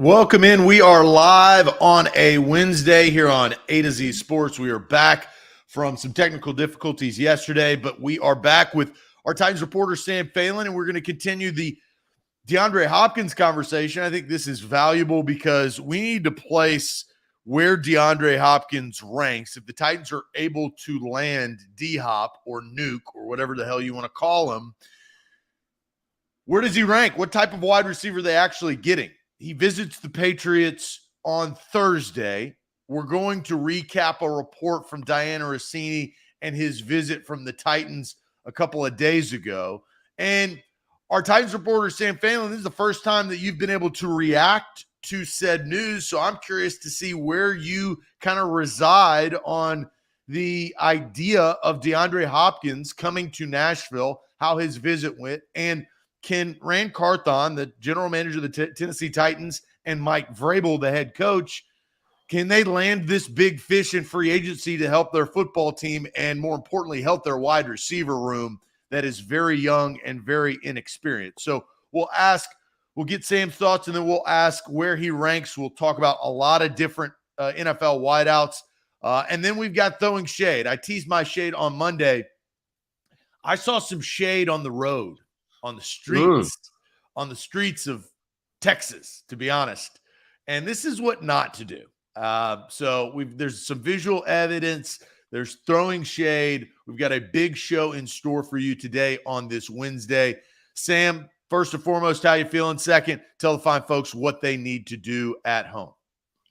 Welcome in. We are live on a Wednesday here on A to Z Sports. We are back from some technical difficulties yesterday, but we are back with our Titans reporter, Sam Phelan, and we're going to continue the DeAndre Hopkins conversation. I think this is valuable because we need to place where DeAndre Hopkins ranks. If the Titans are able to land D-Hop or Nuke or whatever the hell you want to call him, where does he rank? What type of wide receiver are they actually getting? He visits the Patriots on Thursday. We're going to recap a report from Diana Rossini and his visit from the Titans a couple of days ago. And our Titans reporter, Sam Phelan, this is the first time that you've been able to react to said news. So I'm curious to see where you kind of reside on the idea of DeAndre Hopkins coming to Nashville, how his visit went, and can Rand Carthon, the general manager of the Tennessee Titans, and Mike Vrabel, the head coach, can they land this big fish in free agency to help their football team and, more importantly, help their wide receiver room that is very young and very inexperienced? So we'll get Sam's thoughts, and then we'll ask where he ranks. We'll talk about a lot of different NFL wideouts. And then we've got throwing shade. I teased my shade on Monday. I saw some shade on the road. On the streets of Texas, to be honest. And this is what not to do. There's some visual evidence. There's throwing shade. We've got a big show in store for you today on this Wednesday. Sam, first and foremost, how you feeling? Second, tell the fine folks what they need to do at home.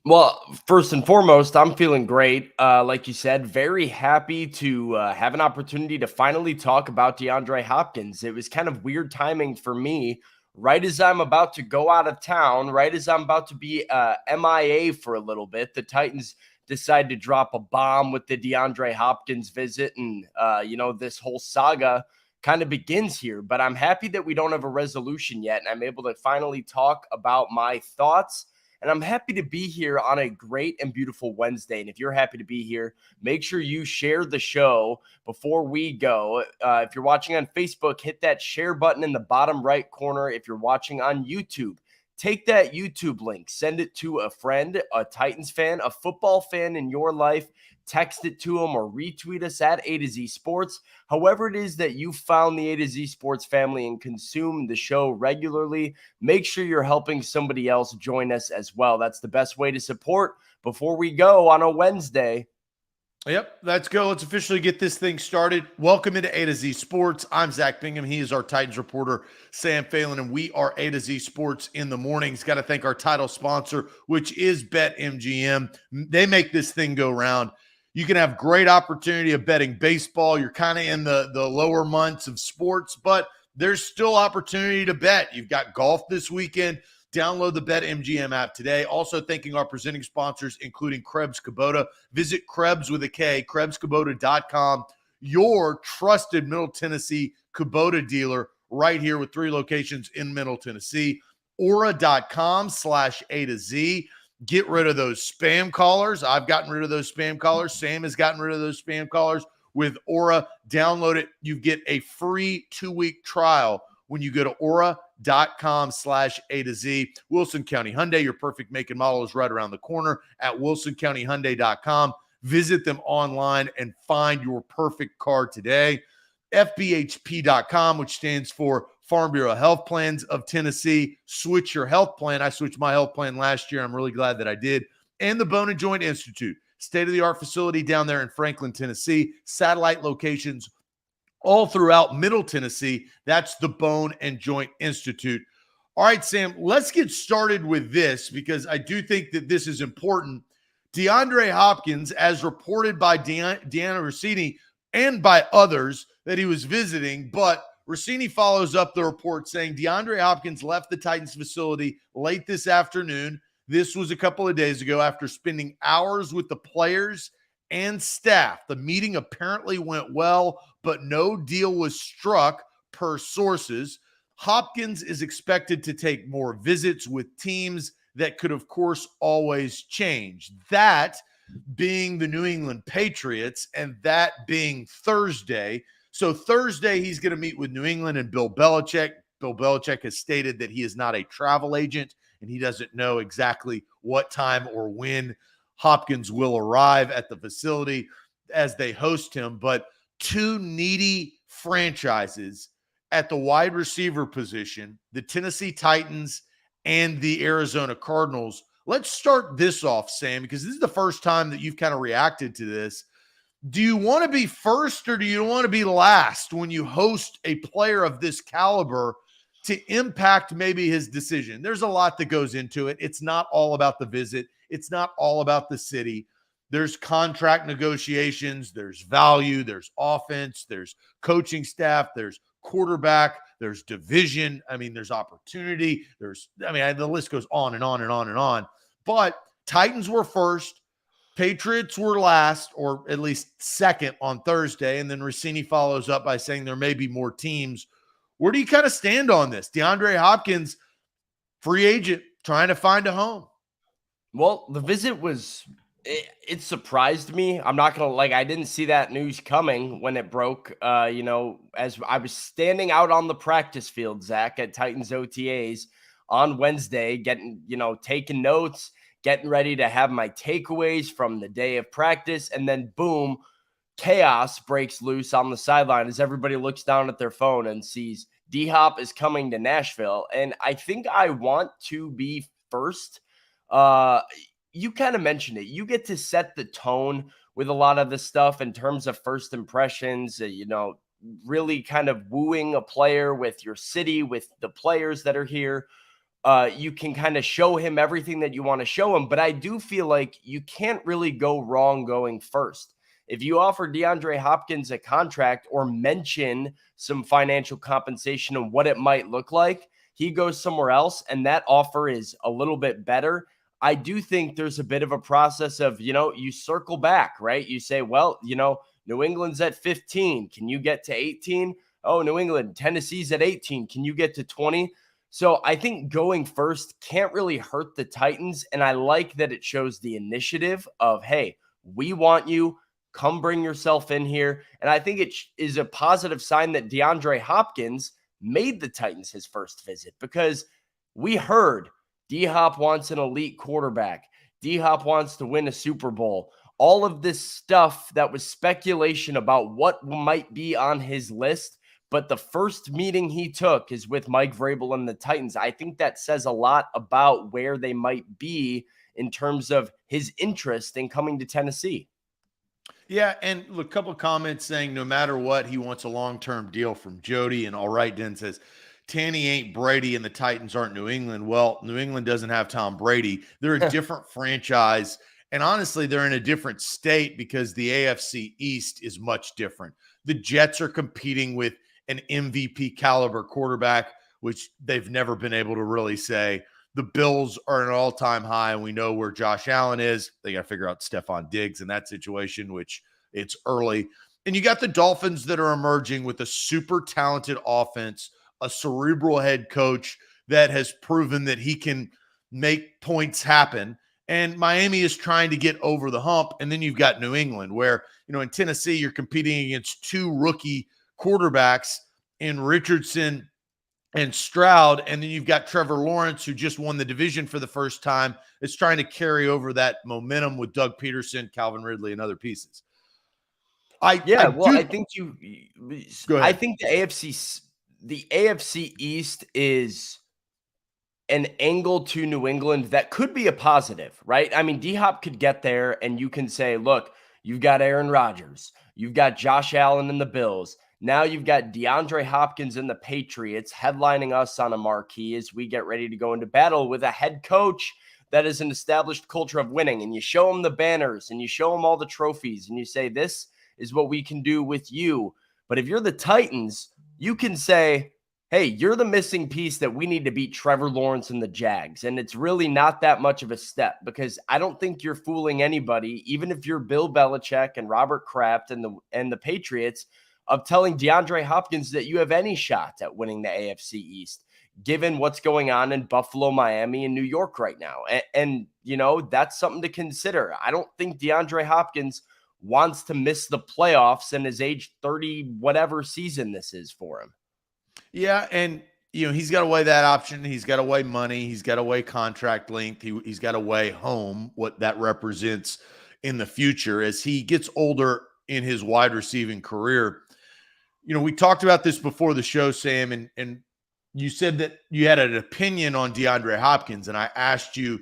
Well, first and foremost, I'm feeling great. Like you said, very happy to have an opportunity to finally talk about DeAndre Hopkins. It was kind of weird timing for me, right as I'm about to go out of town, right as I'm about to be MIA for a little bit. The Titans decide to drop a bomb with the DeAndre Hopkins visit, and this whole saga kind of begins here. But I'm happy that we don't have a resolution yet, and I'm able to finally talk about my thoughts. And I'm happy to be here on a great and beautiful Wednesday. And if you're happy to be here, make sure you share the show before we go. If you're watching on Facebook, hit that share button in the bottom right corner. If you're watching on YouTube, take that YouTube link, send it to a friend, a Titans fan, a football fan in your life. Text it to them or retweet us at A to Z Sports. However it is that you found the A to Z Sports family and consume the show regularly, make sure you're helping somebody else join us as well. That's the best way to support before we go on a Wednesday. Yep, let's go. Let's officially get this thing started. Welcome into A to Z Sports. I'm Zach Bingham. He is our Titans reporter, Sam Phelan, and we are A to Z Sports in the mornings. Got to thank our title sponsor, which is BetMGM. They make this thing go round. You can have great opportunity of betting baseball. You're kind of in the lower months of sports, but there's still opportunity to bet. You've got golf this weekend. Download the BetMGM app today. Also thanking our presenting sponsors, including Krebs Kubota. Visit Krebs with a K, KrebsKubota.com, your trusted Middle Tennessee Kubota dealer right here with 3 locations in Middle Tennessee. Aura.com/A to Z. Get rid of those spam callers. I've gotten rid of those spam callers. Sam has gotten rid of those spam callers with Aura. Download it. You get a free 2-week trial when you go to aura.com/A to Z. Wilson County Hyundai, your perfect make and model is right around the corner at wilsoncountyhyundai.com. Visit them online and find your perfect car today. FBHP.com, which stands for Farm Bureau Health Plans of Tennessee. Switch your health plan. I switched my health plan last year. I'm really glad that I did. And the Bone and Joint Institute, state-of-the-art facility down there in Franklin, Tennessee. Satellite locations all throughout Middle Tennessee. That's the Bone and Joint Institute. All right, Sam, let's get started with this because I do think that this is important. DeAndre Hopkins, as reported by Diana Rossini and by others that he was visiting, but Rossini follows up the report saying DeAndre Hopkins left the Titans facility late this afternoon. This was a couple of days ago after spending hours with the players and staff. The meeting apparently went well, but no deal was struck per sources. Hopkins is expected to take more visits with teams that could, of course, always change. That being the New England Patriots, and that being Thursday. So Thursday, he's going to meet with New England and Bill Belichick. Bill Belichick has stated that he is not a travel agent and he doesn't know exactly what time or when Hopkins will arrive at the facility as they host him. But two needy franchises at the wide receiver position, the Tennessee Titans and the Arizona Cardinals. Let's start this off, Sam, because this is the first time that you've kind of reacted to this. Do you want to be first or do you want to be last when you host a player of this caliber to impact maybe his decision? There's a lot that goes into it. It's not all about the visit. It's not all about the city. There's contract negotiations. There's value. There's offense. There's coaching staff. There's quarterback. There's division. I mean, there's opportunity. The list goes on and on and on and on. But Titans were first. Patriots were last, or at least second on Thursday. And then Rossini follows up by saying there may be more teams. Where do you kind of stand on this? DeAndre Hopkins, free agent, trying to find a home. Well, the visit was, it surprised me. I'm not going to I didn't see that news coming when it broke. As I was standing out on the practice field, Zach, at Titans OTAs on Wednesday, taking notes, getting ready to have my takeaways from the day of practice. And then boom, chaos breaks loose on the sideline as everybody looks down at their phone and sees D-Hop is coming to Nashville. And I think I want to be first. You kind of mentioned it. You get to set the tone with a lot of this stuff in terms of first impressions, really kind of wooing a player with your city, with the players that are here. You can kind of show him everything that you want to show him. But I do feel like you can't really go wrong going first. If you offer DeAndre Hopkins a contract or mention some financial compensation and what it might look like, he goes somewhere else and that offer is a little bit better. I do think there's a bit of a process of, you circle back, right? You say, well, New England's at 15. Can you get to 18? Oh, New England, Tennessee's at 18. Can you get to 20? So I think going first can't really hurt the Titans. And I like that it shows the initiative of, hey, we want you. Come bring yourself in here. And I think it is a positive sign that DeAndre Hopkins made the Titans his first visit, because we heard D-Hop wants an elite quarterback. D-Hop wants to win a Super Bowl. All of this stuff that was speculation about what might be on his list. But the first meeting he took is with Mike Vrabel and the Titans. I think that says a lot about where they might be in terms of his interest in coming to Tennessee. Yeah, and look, a couple of comments saying no matter what, he wants a long-term deal from Jody. And All Right Den says, Tanny ain't Brady and the Titans aren't New England. Well, New England doesn't have Tom Brady. They're a different franchise. And honestly, they're in a different state because the AFC East is much different. The Jets are competing with an MVP caliber quarterback, which they've never been able to really say. The Bills are an all-time high, and we know where Josh Allen is. They got to figure out Stephon Diggs in that situation, which it's early. And you got the Dolphins that are emerging with a super talented offense, a cerebral head coach that has proven that he can make points happen. And Miami is trying to get over the hump. And then you've got New England where, in Tennessee, you're competing against two rookie quarterbacks in Richardson and Stroud. And then you've got Trevor Lawrence, who just won the division for the first time. It's trying to carry over that momentum with Doug Peterson, Calvin Ridley, and other pieces. I think the AFC East is an angle to New England that could be a positive, right? I mean, D-Hop could get there and you can say, look, you've got Aaron Rodgers, you've got Josh Allen and the Bills. Now you've got DeAndre Hopkins and the Patriots headlining us on a marquee as we get ready to go into battle with a head coach that is an established culture of winning. And you show them the banners and you show them all the trophies and you say, this is what we can do with you. But if you're the Titans, you can say, hey, you're the missing piece that we need to beat Trevor Lawrence and the Jags. And it's really not that much of a step, because I don't think you're fooling anybody, even if you're Bill Belichick and Robert Kraft and the Patriots, of telling DeAndre Hopkins that you have any shot at winning the AFC East, given what's going on in Buffalo, Miami, and New York right now. And that's something to consider. I don't think DeAndre Hopkins wants to miss the playoffs in his age 30, whatever season this is for him. Yeah, and he's got to weigh that option. He's got to weigh money. He's got to weigh contract length. He's got to weigh home, what that represents in the future as he gets older in his wide receiving career. We talked about this before the show, Sam, and you said that you had an opinion on DeAndre Hopkins, and I asked you,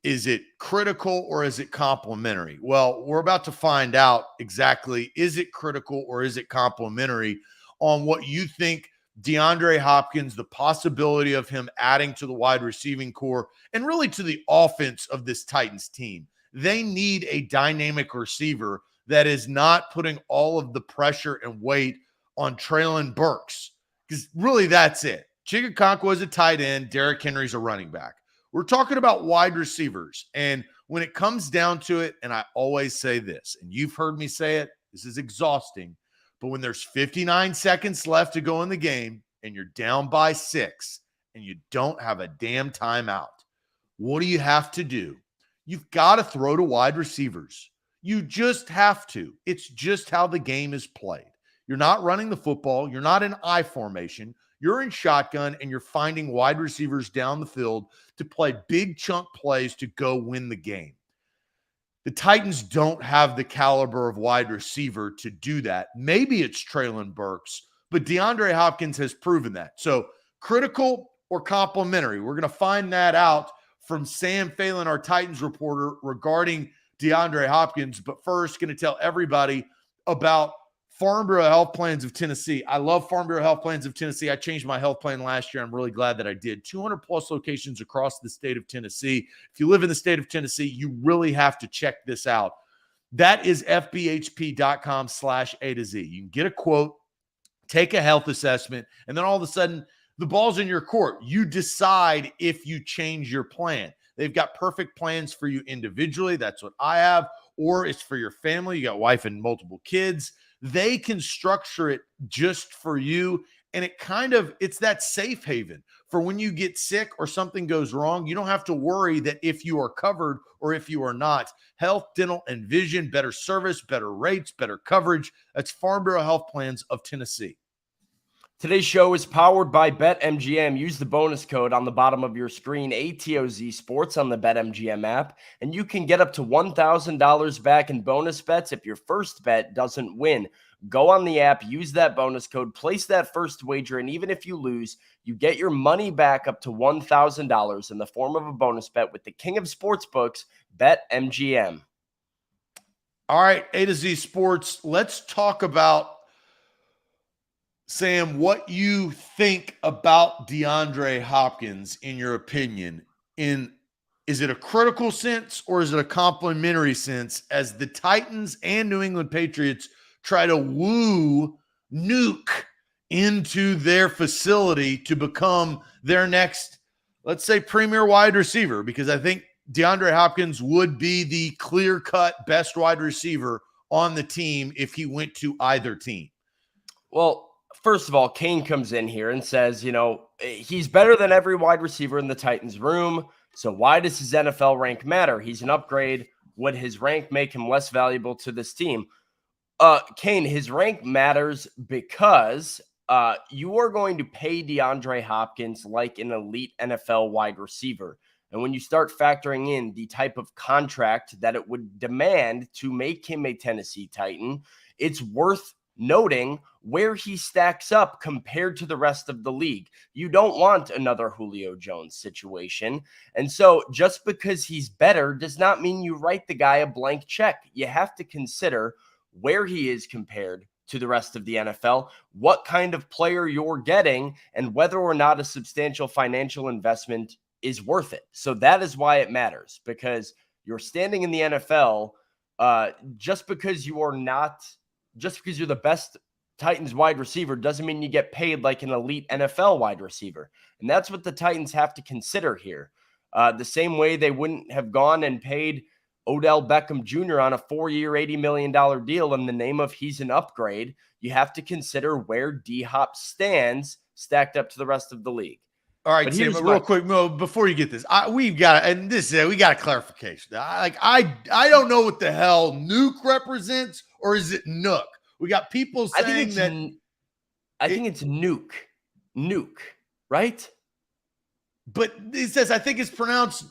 is it critical or is it complimentary? Well, we're about to find out exactly, is it critical or is it complimentary on what you think DeAndre Hopkins, the possibility of him adding to the wide receiving core and really to the offense of this Titans team. They need a dynamic receiver that is not putting all of the pressure and weight on Treylon Burks, because really that's it. Chigakonkwo is a tight end. Derrick Henry's a running back. We're talking about wide receivers. And when it comes down to it, and I always say this, and you've heard me say it, this is exhausting, but when there's 59 seconds left to go in the game and you're down by 6 and you don't have a damn timeout, what do you have to do? You've got to throw to wide receivers. You just have to. It's just how the game is played. You're not running the football. You're not in I formation. You're in shotgun, and you're finding wide receivers down the field to play big chunk plays to go win the game. The Titans don't have the caliber of wide receiver to do that. Maybe it's Treylon Burks, but DeAndre Hopkins has proven that. So critical or complimentary? We're going to find that out from Sam Phelan, our Titans reporter, regarding DeAndre Hopkins. But first, going to tell everybody about Farm Bureau Health Plans of Tennessee. I love Farm Bureau Health Plans of Tennessee. I changed my health plan last year. I'm really glad that I did. 200 plus locations across the state of Tennessee. If you live in the state of Tennessee, you really have to check this out. That is fbhp.com/A to Z. You can get a quote, take a health assessment, and then all of a sudden, the ball's in your court. You decide if you change your plan. They've got perfect plans for you individually. That's what I have. Or it's for your family. You got wife and multiple kids. They can structure it just for you. And it's that safe haven for when you get sick or something goes wrong. You don't have to worry that if you are covered or if you are not. Health, dental, and vision, better service, better rates, better coverage. That's Farm Bureau Health Plans of Tennessee. Today's show is powered by BetMGM. Use the bonus code on the bottom of your screen, ATOZ Sports, on the BetMGM app, and you can get up to $1,000 back in bonus bets if your first bet doesn't win. Go on the app, use that bonus code, place that first wager, and even if you lose, you get your money back up to $1,000 in the form of a bonus bet with the king of sportsbooks, BetMGM. All right, A to Z Sports. Let's talk about, Sam, what you think about DeAndre Hopkins, in your opinion. Is it a critical sense or is it a complimentary sense as the Titans and New England Patriots try to woo Nuke into their facility to become their next, let's say, premier wide receiver? Because I think DeAndre Hopkins would be the clear-cut best wide receiver on the team if he went to either team. Well, first of all, Kane comes in here and says, he's better than every wide receiver in the Titans room. So why does his NFL rank matter? He's an upgrade. Would his rank make him less valuable to this team? Kane, his rank matters because you are going to pay DeAndre Hopkins like an elite NFL wide receiver. And when you start factoring in the type of contract that it would demand to make him a Tennessee Titan, it's worth noting where he stacks up compared to the rest of the league. You don't want another Julio Jones situation. And so just because he's better does not mean you write the guy a blank check. You have to consider where he is compared to the rest of the NFL, what kind of player you're getting, and whether or not a substantial financial investment is worth it. So that is why it matters, because you're standing in the NFL just because you're the best Titans wide receiver doesn't mean you get paid like an elite NFL wide receiver. And that's what the Titans have to consider here. The same way they wouldn't have gone and paid Odell Beckham Jr. on a 4-year, $80 million deal in the name of he's an upgrade. You have to consider where D-Hop stands stacked up to the rest of the league. All right, Sam, real quick, before you get this, we got a clarification. I don't know what the hell Nuke represents, or is it Nook? We got people saying I think it's Nuke. Nuke. right? But it says, I think it's pronounced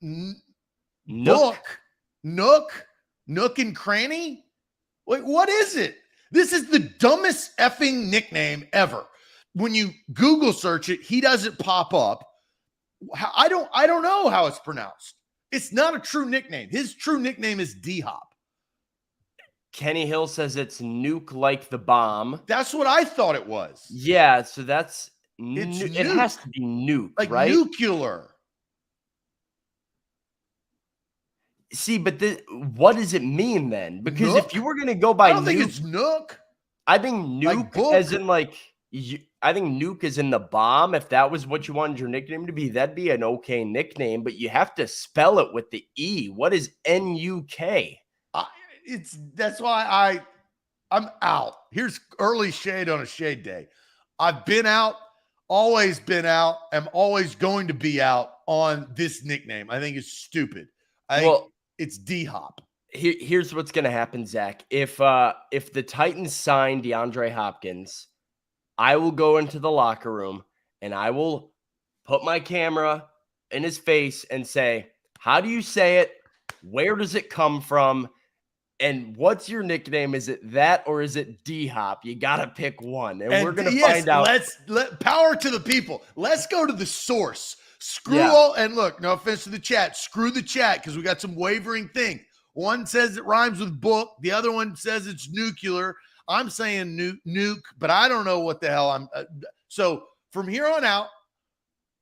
Nook. Nook and Cranny. Like, what is it? This is the dumbest effing nickname ever. When you Google search it, he doesn't pop up. I don't know how it's pronounced. It's not a true nickname. His true nickname is D-Hop. Kenny Hill says it's nuke like the bomb. That's what I thought it was. Yeah, so that's It's it has to be nuke, like right? nuclear. See, but what does it mean then? Because Nook? if you were going to go by I don't nuke, think it's Nook. I think nuke book. as in like I think nuke is in the bomb. If that was what you wanted your nickname to be, that'd be an okay nickname, but you have to spell it with the E. What is N-U-K? That's why I'm out. Here's early shade on a shade day. I've been out, always been out. I'm always going to be out on this nickname. I think it's stupid. I think it's D-Hop. Here's what's going to happen, Zach. If the Titans sign DeAndre Hopkins, I will go into the locker room and I will put my camera in his face and say, how do you say it? Where does it come from? And what's your nickname? Is it that or is it D-Hop? You got to pick one. And we're going to find out. Let power to the people. Let's go to the source. Screw Yeah. all. And look, no offense to the chat. Screw the chat because we got some wavering thing. One says it rhymes with book. The other one says it's nuclear. I'm saying nuke, but I don't know what the hell I'm. So from here on out,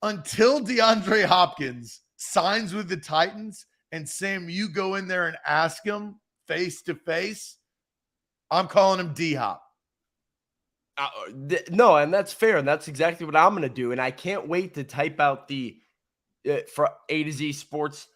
until DeAndre Hopkins signs with the Titans, and Sam, you go in there and ask him face to face, I'm calling him D-Hop. No, and that's fair. And that's exactly what I'm going to do. And I can't wait to type out the for A to Z Sports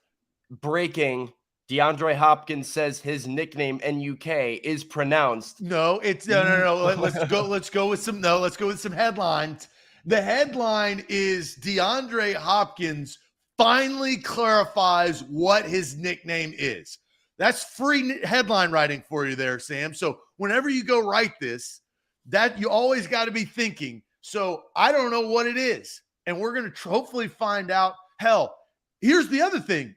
breaking. DeAndre Hopkins says his nickname NUK is pronounced. No, it's no. Let's go with some headlines. The headline is DeAndre Hopkins finally clarifies what his nickname is. That's free headline writing for you there, Sam. So whenever you go write this, that you always got to be thinking. So I don't know what it is. And we're going to hopefully find out. Hell, here's the other thing.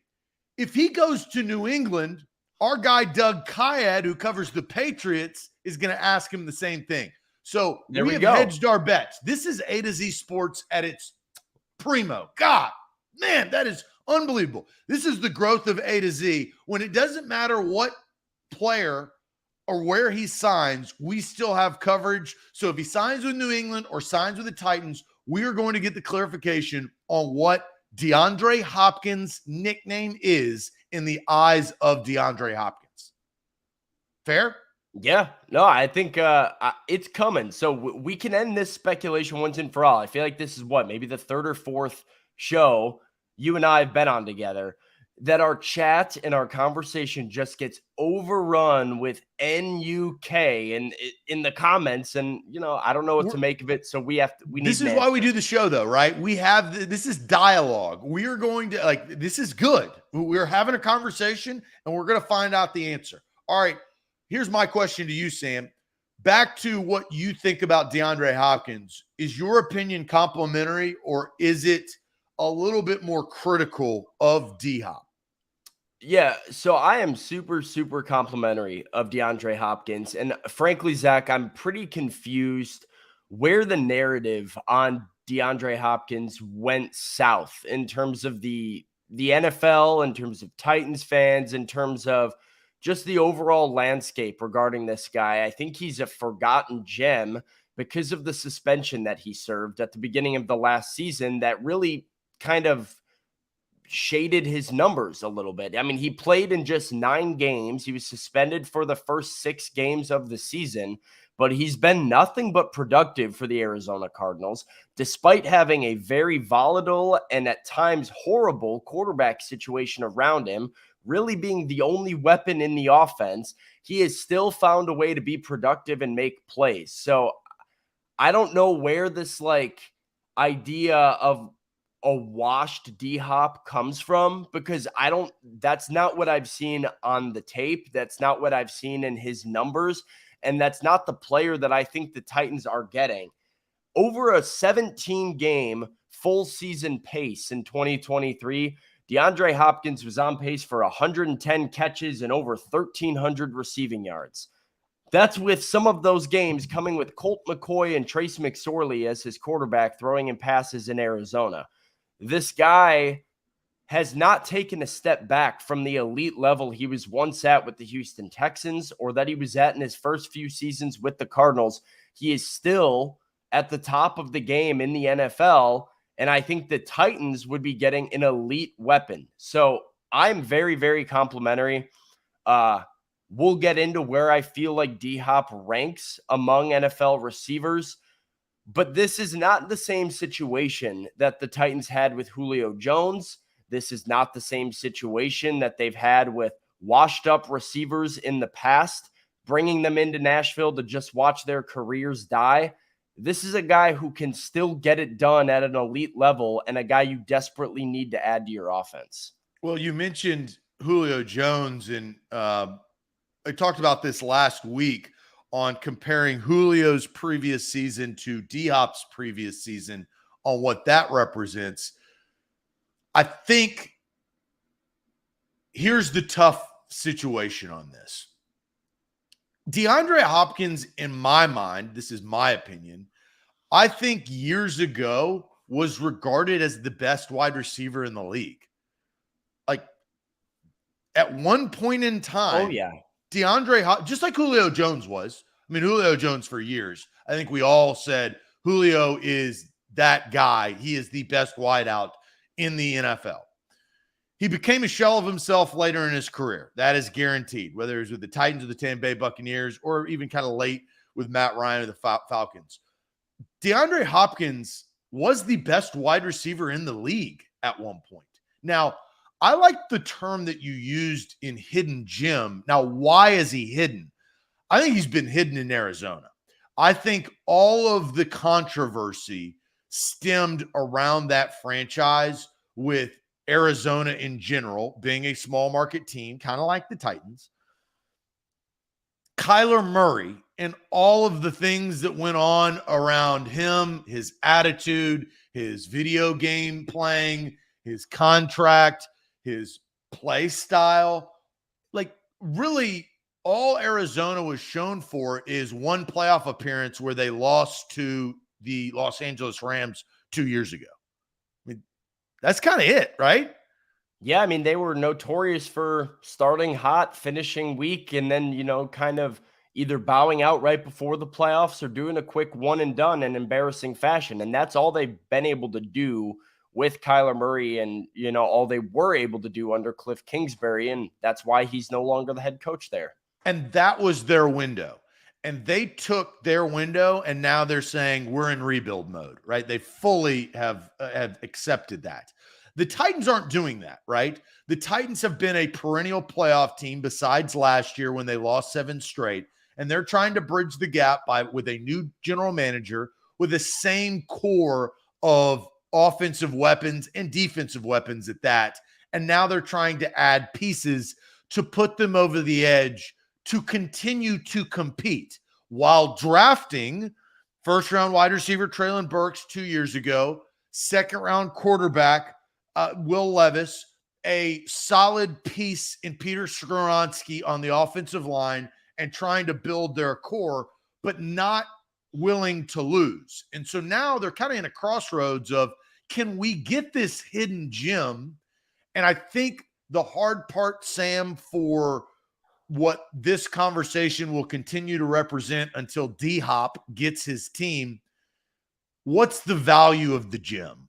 If he goes to New England, our guy Doug Kyad, who covers the Patriots, is going to ask him the same thing. So we have hedged our bets. This is A to Z Sports at its primo. God, man, that is unbelievable. This is the growth of A to Z. When it doesn't matter what player or where he signs, we still have coverage. So if he signs with New England or signs with the Titans, we are going to get the clarification on what DeAndre Hopkins' nickname is in the eyes of DeAndre Hopkins. Fair? Yeah. No, I think it's coming. So we can end this speculation once and for all. I feel like this is maybe the third or fourth show you and I have been on together that our chat and our conversation just gets overrun with NUK and in the comments. And, I don't know what to make of it. So we need this is why we do the show though, right? This is dialogue. We are going to this is good. We're having a conversation and we're going to find out the answer. All right. Here's my question to you, Sam. Back to what you think about DeAndre Hopkins. Is your opinion complimentary or is it a little bit more critical of D-Hop? Yeah, so I am super, super complimentary of DeAndre Hopkins. And frankly, Zach, I'm pretty confused where the narrative on DeAndre Hopkins went south in terms of the NFL, in terms of Titans fans, in terms of just the overall landscape regarding this guy. I think he's a forgotten gem because of the suspension that he served at the beginning of the last season that really kind of shaded his numbers a little bit. I mean, he played in just 9 games. He was suspended for the first 6 games of the season, but he's been nothing but productive for the Arizona Cardinals, despite having a very volatile and at times horrible quarterback situation around him, really being the only weapon in the offense. He has still found a way to be productive and make plays. So I don't know where this idea of a washed D-Hop comes from, because that's not what I've seen on the tape. That's not what I've seen in his numbers. And that's not the player that I think the Titans are getting. over a 17 game full season pace in 2023, DeAndre Hopkins was on pace for 110 catches and over 1,300 receiving yards. That's with some of those games coming with Colt McCoy and Trace McSorley as his quarterback throwing in passes in Arizona. This guy has not taken a step back from the elite level he was once at with the Houston Texans or that he was at in his first few seasons with the Cardinals. He is still at the top of the game in the NFL, and I think the Titans would be getting an elite weapon. So I'm very, very complimentary. We'll get into where I feel like D-Hop ranks among NFL receivers, but this is not the same situation that the Titans had with Julio Jones. This is not the same situation that they've had with washed up receivers in the past, bringing them into Nashville to just watch their careers die. This is a guy who can still get it done at an elite level and a guy you desperately need to add to your offense. Well, you mentioned Julio Jones, and I talked about this last week on comparing Julio's previous season to D-Hop's previous season on what that represents. I think here's the tough situation on this. DeAndre Hopkins, in my mind, this is my opinion, I think years ago was regarded as the best wide receiver in the league. Like at one point in time, DeAndre, just like Julio Jones was. I mean, Julio Jones for years, I think we all said Julio is that guy. He is the best wideout in the NFL. He became a shell of himself later in his career. That is guaranteed, whether it was with the Titans or the Tampa Bay Buccaneers or even kind of late with Matt Ryan or the Falcons. DeAndre Hopkins was the best wide receiver in the league at one point. Now, I like the term that you used in hidden gem. Now, why is he hidden? I think he's been hidden in Arizona. I think all of the controversy stemmed around that franchise with Arizona in general being a small market team, kind of like the Titans. Kyler Murray and all of the things that went on around him, his attitude, his video game playing, his contract, his play style. Like really all Arizona was shown for is one playoff appearance where they lost to the Los Angeles Rams 2 years ago. I mean, that's kind of it, right? Yeah, I mean, they were notorious for starting hot, finishing weak, and then, kind of either bowing out right before the playoffs or doing a quick one and done in embarrassing fashion. And that's all they've been able to do with Kyler Murray and, all they were able to do under Cliff Kingsbury. And that's why he's no longer the head coach there. And that was their window. And they took their window and now they're saying we're in rebuild mode, right? They fully have accepted that. The Titans aren't doing that, right? The Titans have been a perennial playoff team besides last year when they lost 7 straight. And they're trying to bridge the gap with a new general manager with the same core of offensive weapons and defensive weapons at that. And now they're trying to add pieces to put them over the edge to continue to compete while drafting first-round wide receiver Treylon Burks 2 years ago, second-round quarterback Will Levis, a solid piece in Peter Skoronski on the offensive line, and trying to build their core, but not willing to lose. And so now they're kind of in a crossroads of, can we get this hidden gem? And I think the hard part, Sam, for what this conversation will continue to represent until D-Hop gets his team, what's the value of the gem,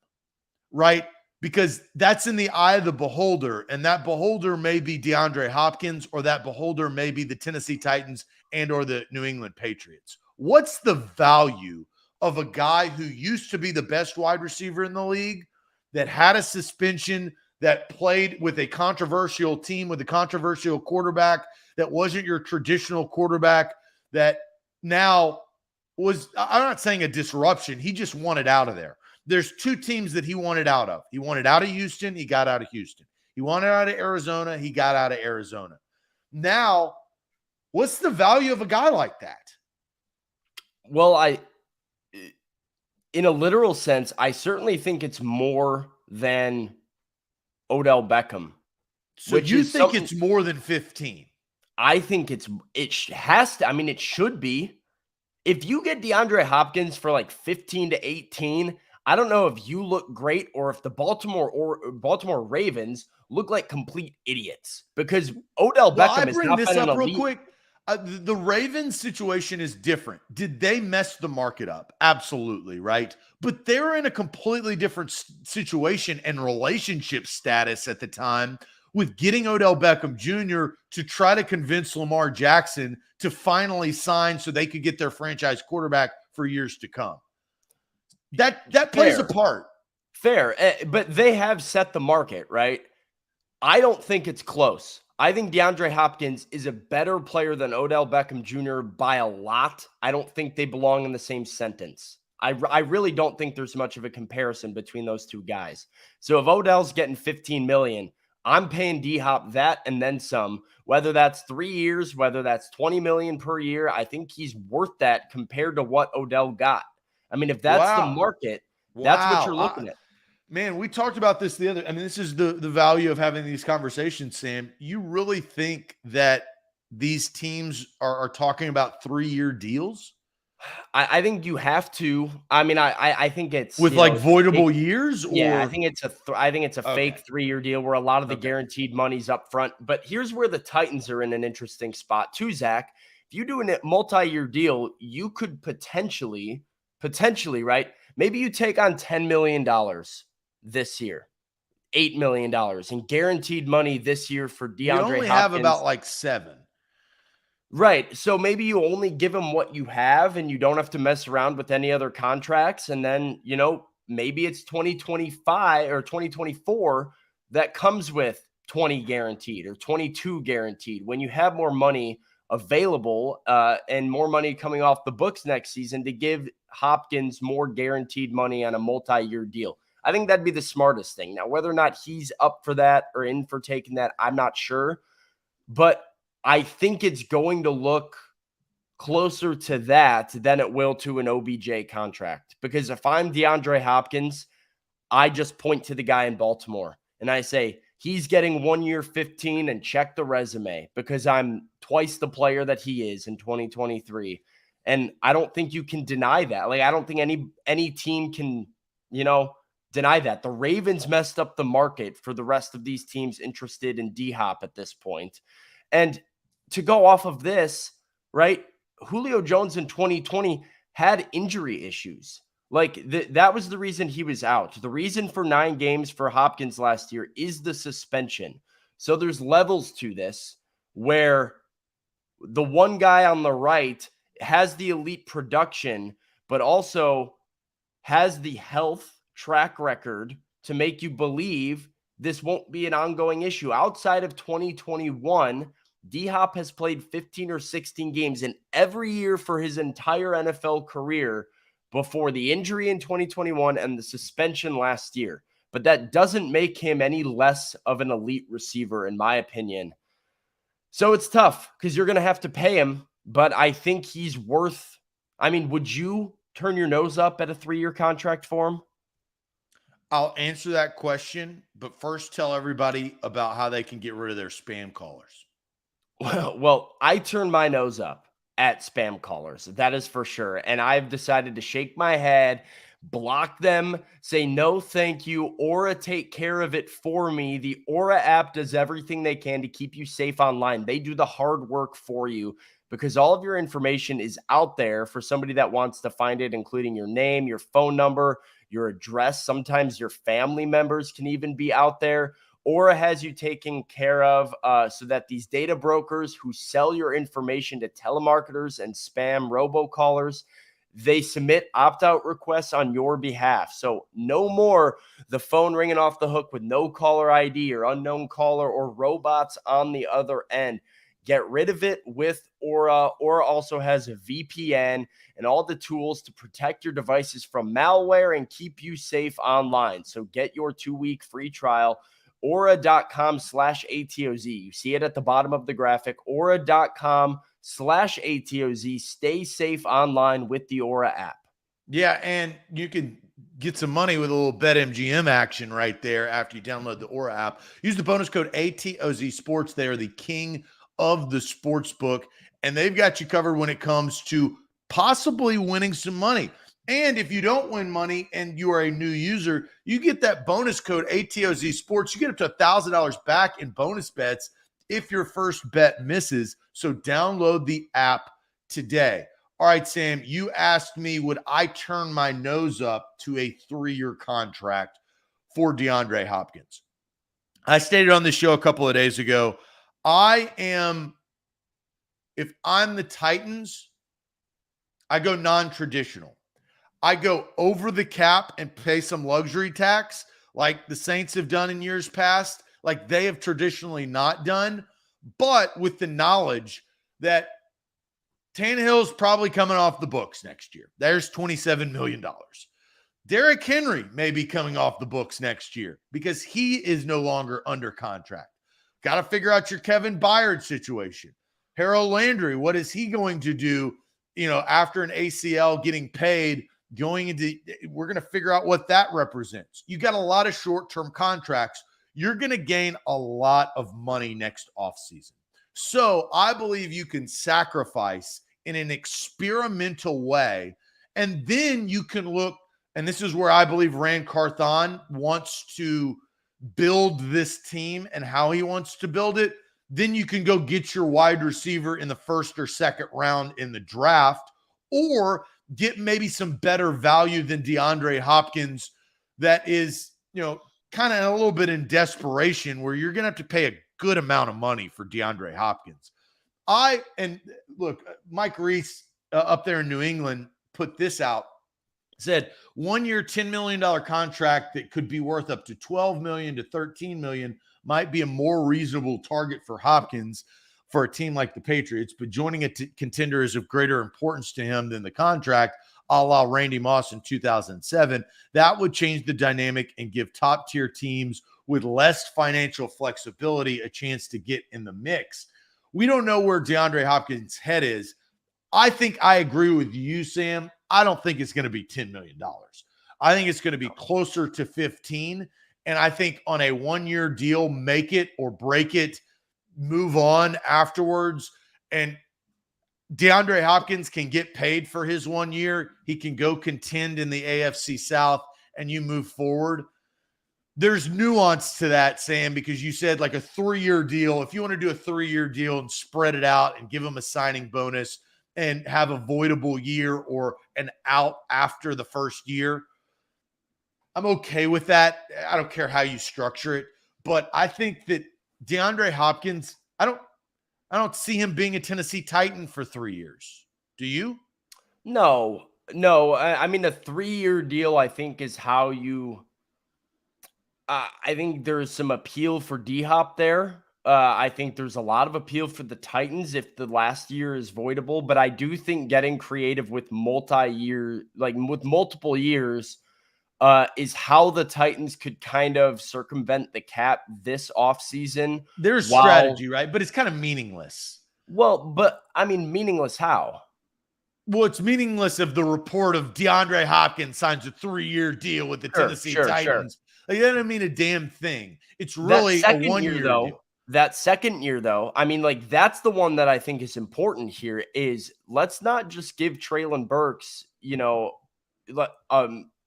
right? Because that's in the eye of the beholder, and that beholder may be DeAndre Hopkins, or that beholder may be the Tennessee Titans and or the New England Patriots. What's the value of a guy who used to be the best wide receiver in the league, that had a suspension, that played with a controversial team, with a controversial quarterback, that wasn't your traditional quarterback, that now was, I'm not saying a disruption, he just wanted out of there. There's 2 teams that he wanted out of. He wanted out of Houston. He got out of Houston. He wanted out of Arizona. He got out of Arizona. Now, what's the value of a guy like that? Well, In a literal sense, I certainly think it's more than Odell Beckham, So which you is think something it's more than 15? I think has to. I mean, it should be. If you get DeAndre Hopkins for like 15 to 18, I don't know if you look great or if the Baltimore Ravens look like complete idiots because Odell Well, I Beckham has bring not this been an up real elite. quick. The Ravens situation is different. Did they mess the market up? Absolutely, right? But they're in a completely different situation and relationship status at the time with getting Odell Beckham Jr. to try to convince Lamar Jackson to finally sign so they could get their franchise quarterback for years to come. That plays a Fair, part. fair, but they have set the market, right? I don't think it's close. I think DeAndre Hopkins is a better player than Odell Beckham Jr. by a lot. I don't think they belong in the same sentence. I really don't think there's much of a comparison between those two guys. So if Odell's getting 15 million, I'm paying D-Hop that and then some, whether that's 3 years, whether that's 20 million per year. I think he's worth that compared to what Odell got. I mean, if that's the Wow. market, that's what you're Wow. looking at. Man, we talked about this the other. I mean, this is the value of having these conversations, Sam. You really think that these teams are talking about 3-year deals I think you have to. I mean, I think it's with like voidable years, yeah, I or think it's a okay, fake 3-year deal where a lot of the okay. guaranteed money's up front. But here's where the Titans are in an interesting spot too, Zach. If you do a multi-year deal, you could potentially, right? Maybe you take on $10 million this year, $8 million in guaranteed money this year for We DeAndre only have Hopkins. about like 7. Right. So maybe you only give them what you have and you don't have to mess around with any other contracts. And then, maybe it's 2025 or 2024 that comes with 20 guaranteed or 22 guaranteed. When you have more money available and more money coming off the books next season to give Hopkins more guaranteed money on a multi-year deal. I think that'd be the smartest thing. Now, whether or not he's up for that or in for taking that, I'm not sure. But I think it's going to look closer to that than it will to an OBJ contract. Because if I'm DeAndre Hopkins, I just point to the guy in Baltimore and I say, he's getting 1 year 15 and check the resume because I'm twice the player that he is in 2023. And I don't think you can deny that. Like, I don't think any team can, deny that. The Ravens messed up the market for the rest of these teams interested in D-Hop at this point. And to go off of this, right? Julio Jones in 2020 had injury issues. Like that was the reason he was out. The reason for 9 games for Hopkins last year is the suspension. So there's levels to this where the one guy on the right has the elite production, but also has the health track record to make you believe this won't be an ongoing issue. Outside of 2021, D-Hop has played 15 or 16 games in every year for his entire NFL career before the injury in 2021 and the suspension last year. But that doesn't make him any less of an elite receiver, in my opinion. So it's tough because you're going to have to pay him, but I think he's worth. I mean, would you turn your nose up at a 3-year contract for him? I'll answer that question, but first tell everybody about how they can get rid of their spam callers. Well, I turn my nose up at spam callers. That is for sure. And I've decided to shake my head, block them, say no, thank you. Aura take care of it for me. The Aura app does everything they can to keep you safe online. They do the hard work for you because all of your information is out there for somebody that wants to find it, including your name, your phone number, your address. Sometimes your family members can even be out there. Aura has you taken care of so that these data brokers who sell your information to telemarketers and spam robocallers, they submit opt-out requests on your behalf. So no more the phone ringing off the hook with no caller ID or unknown caller or robots on the other end. Get rid of it with Aura. Aura also has a VPN and all the tools to protect your devices from malware and keep you safe online. So get your 2-week free trial. Aura.com/ATOZ. You see it at the bottom of the graphic. Aura.com/ATOZ. Stay safe online with the Aura app. Yeah, and you can get some money with a little BetMGM action right there after you download the Aura app. Use the bonus code ATOZ Sports. They are the king of the sports book, and they've got you covered when it comes to possibly winning some money. And if you don't win money and you are a new user, you get that bonus code ATOZ Sports. You get up to $1,000 back in bonus bets if your first bet misses. So download the app today. All right, Sam, you asked me, would I turn my nose up to a 3-year contract for DeAndre Hopkins? I stated on the show a couple of days ago, if I'm the Titans, I go non-traditional. I go over the cap and pay some luxury tax like the Saints have done in years past, like they have traditionally not done, but with the knowledge that Tannehill's probably coming off the books next year. There's $27 million. Derrick Henry may be coming off the books next year because he is no longer under contract. Got to figure out your Kevin Byard situation. Harold Landry, what is he going to do, after an ACL getting paid, we're going to figure out what that represents. You got a lot of short-term contracts. You're going to gain a lot of money next offseason. So I believe you can sacrifice in an experimental way, and then you can look, and this is where I believe Rand Carthon wants to build this team and how he wants to build it. Then you can go get your wide receiver in the first or second round in the draft, or get maybe some better value than DeAndre Hopkins that is, kind of a little bit in desperation where you're going to have to pay a good amount of money for DeAndre Hopkins. Look, Mike Reese up there in New England put this out, said 1 year, $10 million contract that could be worth up to $12 million to $13 million might be a more reasonable target for Hopkins for a team like the Patriots, but joining a contender is of greater importance to him than the contract, a la Randy Moss in 2007. That would change the dynamic and give top-tier teams with less financial flexibility a chance to get in the mix. We don't know where DeAndre Hopkins' head is. I think I agree with you, Sam. I don't think it's going to be $10 million. I think it's going to be closer to 15. And I think on a 1-year deal, make it or break it, move on afterwards. And DeAndre Hopkins can get paid for his 1 year. He can go contend in the AFC South and you move forward. There's nuance to that, Sam, because you said like a 3-year deal. If you want to do a 3-year deal and spread it out and give him a signing bonus and have a voidable year or an out after the first year, I'm okay with that. I don't care how you structure it, but I think that DeAndre Hopkins, I don't see him being a Tennessee Titan for 3 years. Do you? No. I mean, a 3-year deal, I think, is how you. I think there's some appeal for D-Hop there. I think there's a lot of appeal for the Titans if the last year is voidable, but I do think getting creative with with multiple years, is how the Titans could kind of circumvent the cap this offseason. There's strategy, right? But it's kind of meaningless. Well, but I mean, meaningless how? Well, it's meaningless if the report of DeAndre Hopkins signs a 3-year deal with the Tennessee Titans. Like, that doesn't mean a damn thing. It's really a 1-year deal. That second year, though, I mean, like, that's the one that I think is important here is let's not just give Treylon Burks,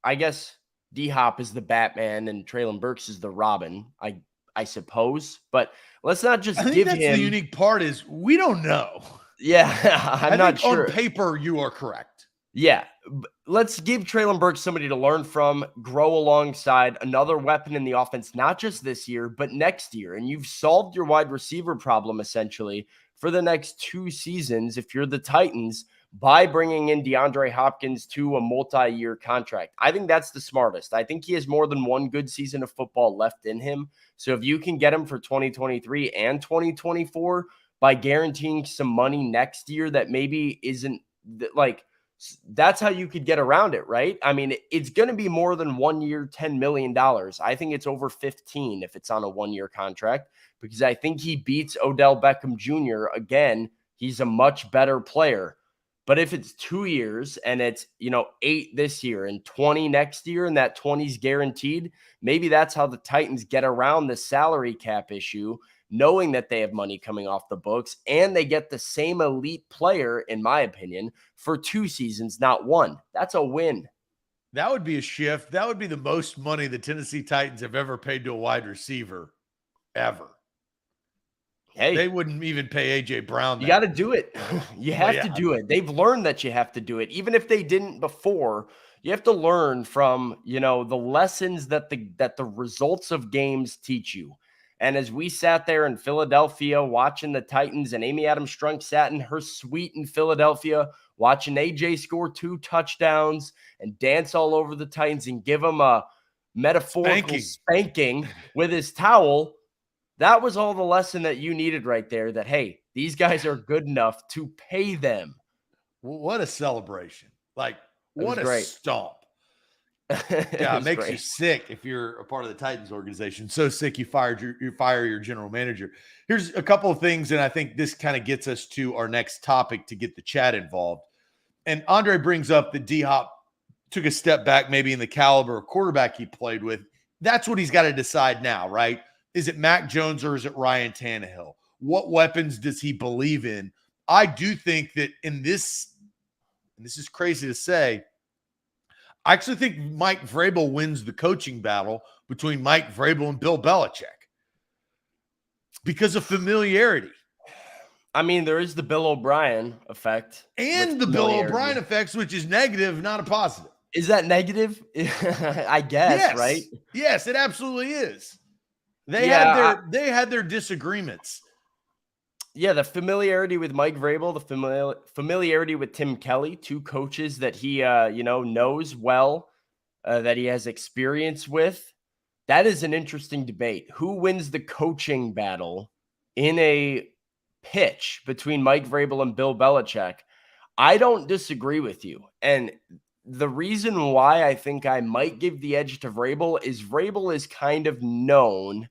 I guess D-Hop is the Batman and Treylon Burks is the Robin, I suppose. But let's not just give him. The unique part is we don't know. Yeah, I'm not sure. On paper, you are correct. Yeah, let's give Treylon Burks somebody to learn from, grow alongside, another weapon in the offense, not just this year, but next year. And you've solved your wide receiver problem essentially for the next 2 seasons if you're the Titans by bringing in DeAndre Hopkins to a multi-year contract. I think that's the smartest. I think he has more than one good season of football left in him. So if you can get him for 2023 and 2024 by guaranteeing some money next year that maybe isn't like, that's how you could get around it, right? I mean, it's going to be more than 1 year, $10 million. I think it's over 15 if it's on a 1-year contract, because I think he beats Odell Beckham Jr. Again, he's a much better player. But if it's 2 years and it's, 8 this year and 20 next year, and that 20 is guaranteed, maybe that's how the Titans get around the salary cap issue, knowing that they have money coming off the books and they get the same elite player, in my opinion, for 2 seasons, not 1. That's a win. That would be a shift. That would be the most money the Tennessee Titans have ever paid to a wide receiver, ever. Hey, they wouldn't even pay A.J. Brown. You got to do it. You have to do it. They've learned that you have to do it. Even if they didn't before, you have to learn from, the lessons that the results of games teach you. And as we sat there in Philadelphia watching the Titans, and Amy Adams-Strunk sat in her suite in Philadelphia watching AJ score 2 touchdowns and dance all over the Titans and give them a metaphorical spanking with his towel, that was all the lesson that you needed right there, that, hey, these guys are good enough to pay them. What a celebration. Like, what a great stomp. Yeah, it makes you sick if you're a part of the Titans organization. So sick you fire your general manager. Here's a couple of things, and I think this kind of gets us to our next topic to get the chat involved. And Andre brings up that D-Hop took a step back maybe in the caliber of quarterback he played with. That's what he's got to decide now, right? Is it Mac Jones or is it Ryan Tannehill? What weapons does he believe in? I do think that in this, and this is crazy to say, I actually think Mike Vrabel wins the coaching battle between Mike Vrabel and Bill Belichick because of familiarity. I mean, there is the Bill O'Brien effect. And the Bill O'Brien effect, which is negative, not a positive. Is that negative? I guess, yes. Right? Yes, it absolutely is. They had their disagreements. Yeah, the familiarity with Mike Vrabel, the familiarity with Tim Kelly, 2 coaches that he knows well, that he has experience with. That is an interesting debate. Who wins the coaching battle in a pitch between Mike Vrabel and Bill Belichick? I don't disagree with you. And the reason why I think I might give the edge to Vrabel is kind of known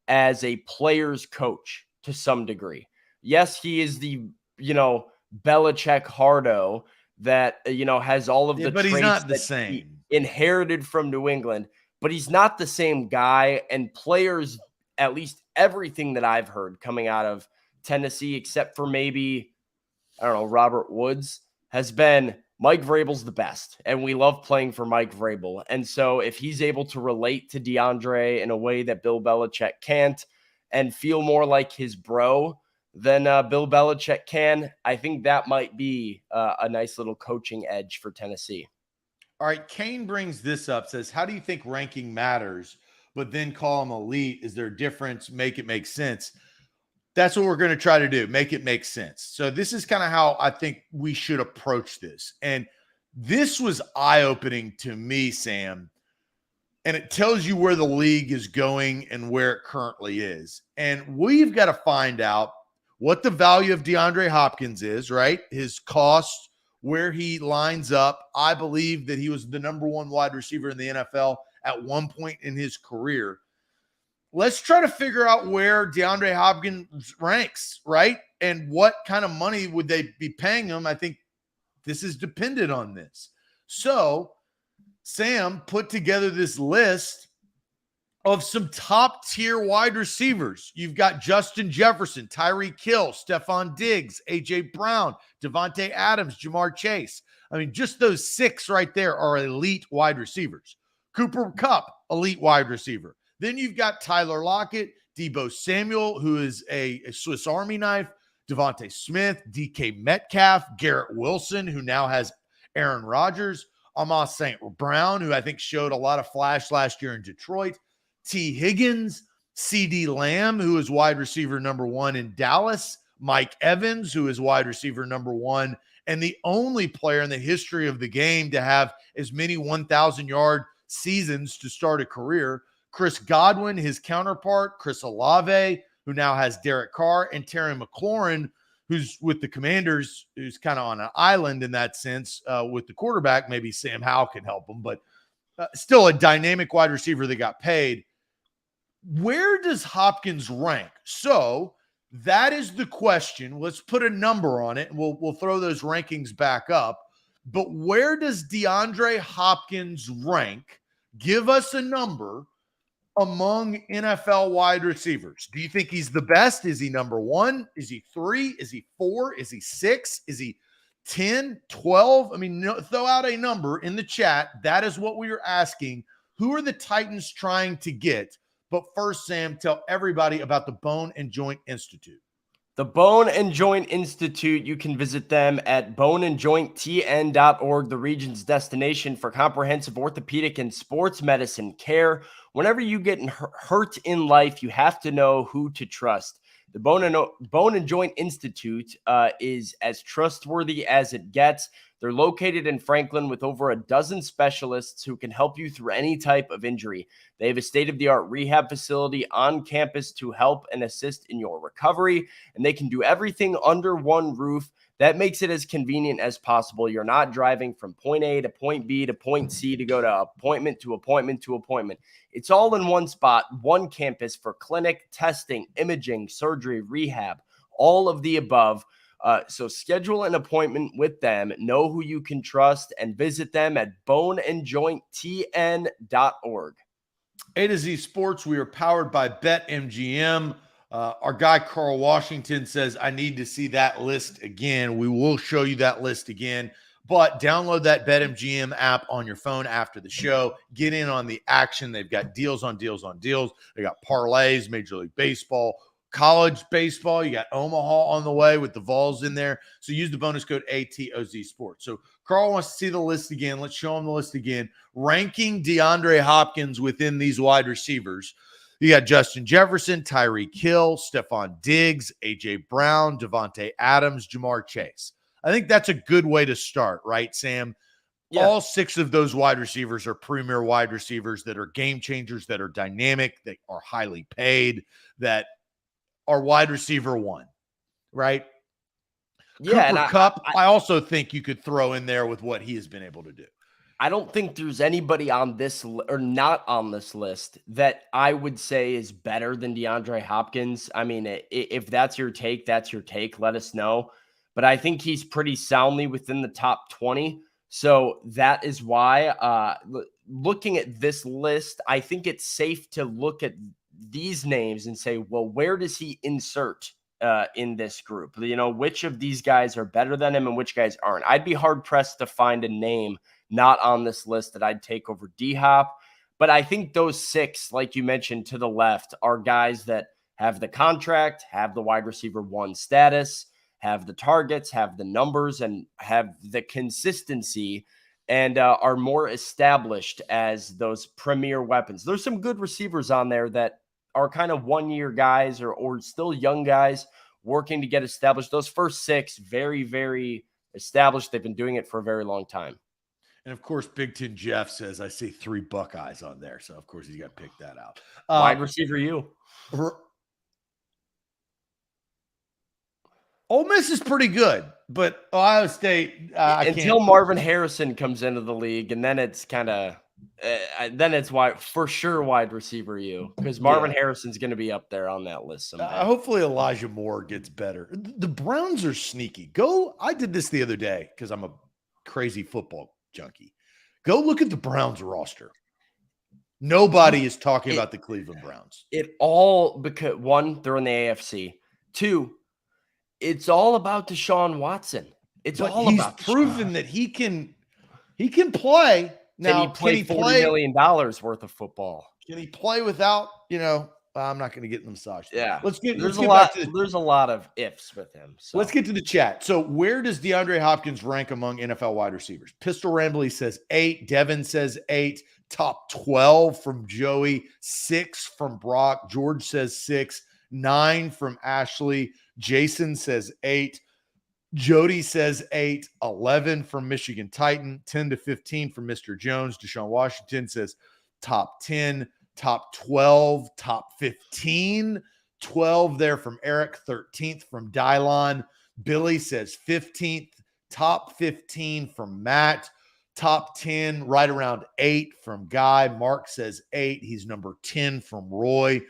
as a player's coach to some degree. Yes, he is the, Belichick hardo that, has all of the traits, but he's not the same. He inherited from New England, but he's not the same guy. And players, at least everything that I've heard coming out of Tennessee, except for maybe, I don't know, Robert Woods, has been Mike Vrabel's the best, and we love playing for Mike Vrabel. And so if he's able to relate to DeAndre in a way that Bill Belichick can't and feel more like his bro than Bill Belichick can, I think that might be a nice little coaching edge for Tennessee. All right, Kane brings this up, says, how do you think ranking matters, but then call them elite? Is there a difference? Make it make sense. That's what we're going to try to do, make it make sense. So this is kind of how I think we should approach this. And this was eye-opening to me, Sam. And it tells you where the league is going and where it currently is. And we've got to find out what the value of DeAndre Hopkins is, right? His cost, where he lines up. I believe that he was the number 1 wide receiver in the NFL at one point in his career. Let's try to figure out where DeAndre Hopkins ranks, right? And what kind of money would they be paying him? I think this is dependent on this. So Sam put together this list of some top-tier wide receivers. You've got Justin Jefferson, Tyreek Hill, Stephon Diggs, A.J. Brown, Devontae Adams, Jamar Chase. I mean, just those 6 right there are elite wide receivers. Cooper Kupp, elite wide receiver. Then you've got Tyler Lockett, Deebo Samuel, who is a Swiss Army knife, Devontae Smith, DK Metcalf, Garrett Wilson, who now has Aaron Rodgers, Amon St. Brown, who I think showed a lot of flash last year in Detroit, T. Higgins, CD Lamb, who is wide receiver number 1 in Dallas, Mike Evans, who is wide receiver number 1, and the only player in the history of the game to have as many 1,000-yard seasons to start a career, Chris Godwin, his counterpart, Chris Olave, who now has Derek Carr, and Terry McLaurin, who's with the Commanders, who's kind of on an island in that sense with the quarterback. Maybe Sam Howell can help him, but still a dynamic wide receiver that got paid. Where does Hopkins rank? So That is the question. Let's put a number on it, and we'll throw those rankings back up. But where does DeAndre Hopkins rank? Give us a number among NFL wide receivers. Do you think he's the best? Is he number 1? Is he 3? Is he 4? Is he 6? Is he 10, 12? I mean, throw out a number in the chat. That is what we are asking. Who are the Titans trying to get? But first, Sam, tell everybody about the Bone and Joint Institute. The Bone and Joint Institute, you can visit them at boneandjointtn.org, the region's destination for comprehensive orthopedic and sports medicine care. Whenever you get hurt in life, you have to know who to trust. The Bone and Joint Institute is as trustworthy as it gets. They're located in Franklin with over a dozen specialists who can help you through any type of injury. They have a state-of-the-art rehab facility on campus to help and assist in your recovery, and they can do everything under one roof. That makes it as convenient as possible. You're not driving from point A to point B to point C to go to appointment to appointment to appointment. It's all in one spot, one campus for clinic, testing, imaging, surgery, rehab, all of the above. So schedule an appointment with them, know who you can trust, and visit them at boneandjointtn.org. A to Z Sports, we are powered by BetMGM. Our guy Carl Washington says, I need to see that list again. We will show you that list again. But download that BetMGM app on your phone after the show. Get in on the action. They've got deals on deals on deals. They got parlays, Major League Baseball, college baseball. You got Omaha on the way with the Vols in there. So use the bonus code ATOZ Sports. So Carl wants to see the list again. Let's show him the list again. Ranking DeAndre Hopkins within these wide receivers. You got Justin Jefferson, Tyreek Hill, Stephon Diggs, A.J. Brown, Devontae Adams, Jamar Chase. I think that's a good way to start, right, Sam? Yeah. All 6 of those wide receivers are premier wide receivers that are game changers, that are dynamic, that are highly paid, that are wide receiver 1, right? Yeah, Cooper Kupp, I also think you could throw in there with what he has been able to do. I don't think there's anybody on this or not on this list that I would say is better than DeAndre Hopkins. I mean, if that's your take, that's your take. Let us know. But I think he's pretty soundly within the top 20. So that is why looking at this list, I think it's safe to look at these names and say, well, where does he insert in this group? You know, which of these guys are better than him and which guys aren't? I'd be hard pressed to find a name not on this list that I'd take over D-Hop. But I think those 6, like you mentioned to the left, are guys that have the contract, have the wide receiver 1 status, have the targets, have the numbers, and have the consistency, and are more established as those premier weapons. There's some good receivers on there that are kind of one-year guys or still young guys working to get established. Those first 6, very, very established. They've been doing it for a very long time. And, of course, Big Ten Jeff says, I see 3 Buckeyes on there. So, of course, he's got to pick that out. Wide receiver you. Ole Miss is pretty good, but Ohio State until Marvin Harrison comes into the league, and then it's kind of then it's for sure wide receiver you, because Marvin Harrison's going to be up there on that list someday. Hopefully Elijah Moore gets better. The Browns are sneaky. I did this the other day because I'm a crazy football junkie. Go look at the Browns roster. Nobody is talking about the Cleveland Browns. It all because 1, they're in the AFC. 2, it's all about Deshaun Watson. He's proven that he can play. Now, can he play $40 million worth of football? Can he play without, I'm not going to get in the massage. Yeah. There's a lot of ifs with him. So let's get to the chat. So where does DeAndre Hopkins rank among NFL wide receivers? Pistol Rambley says 8. Devin says 8. Top 12 from Joey. 6 from Brock. George says 6. 9 from Ashley. Jason says 8. Jody says 8. 11 from Michigan Titan. 10 to 15 from Mr. Jones. Deshaun Washington says top 10. Top 12. Top 15. 12 there from Eric. 13th from Dylon. Billy says 15th. Top 15 from Matt. Top 10, right around 8 from Guy. Mark says 8. He's number 10 from Roy.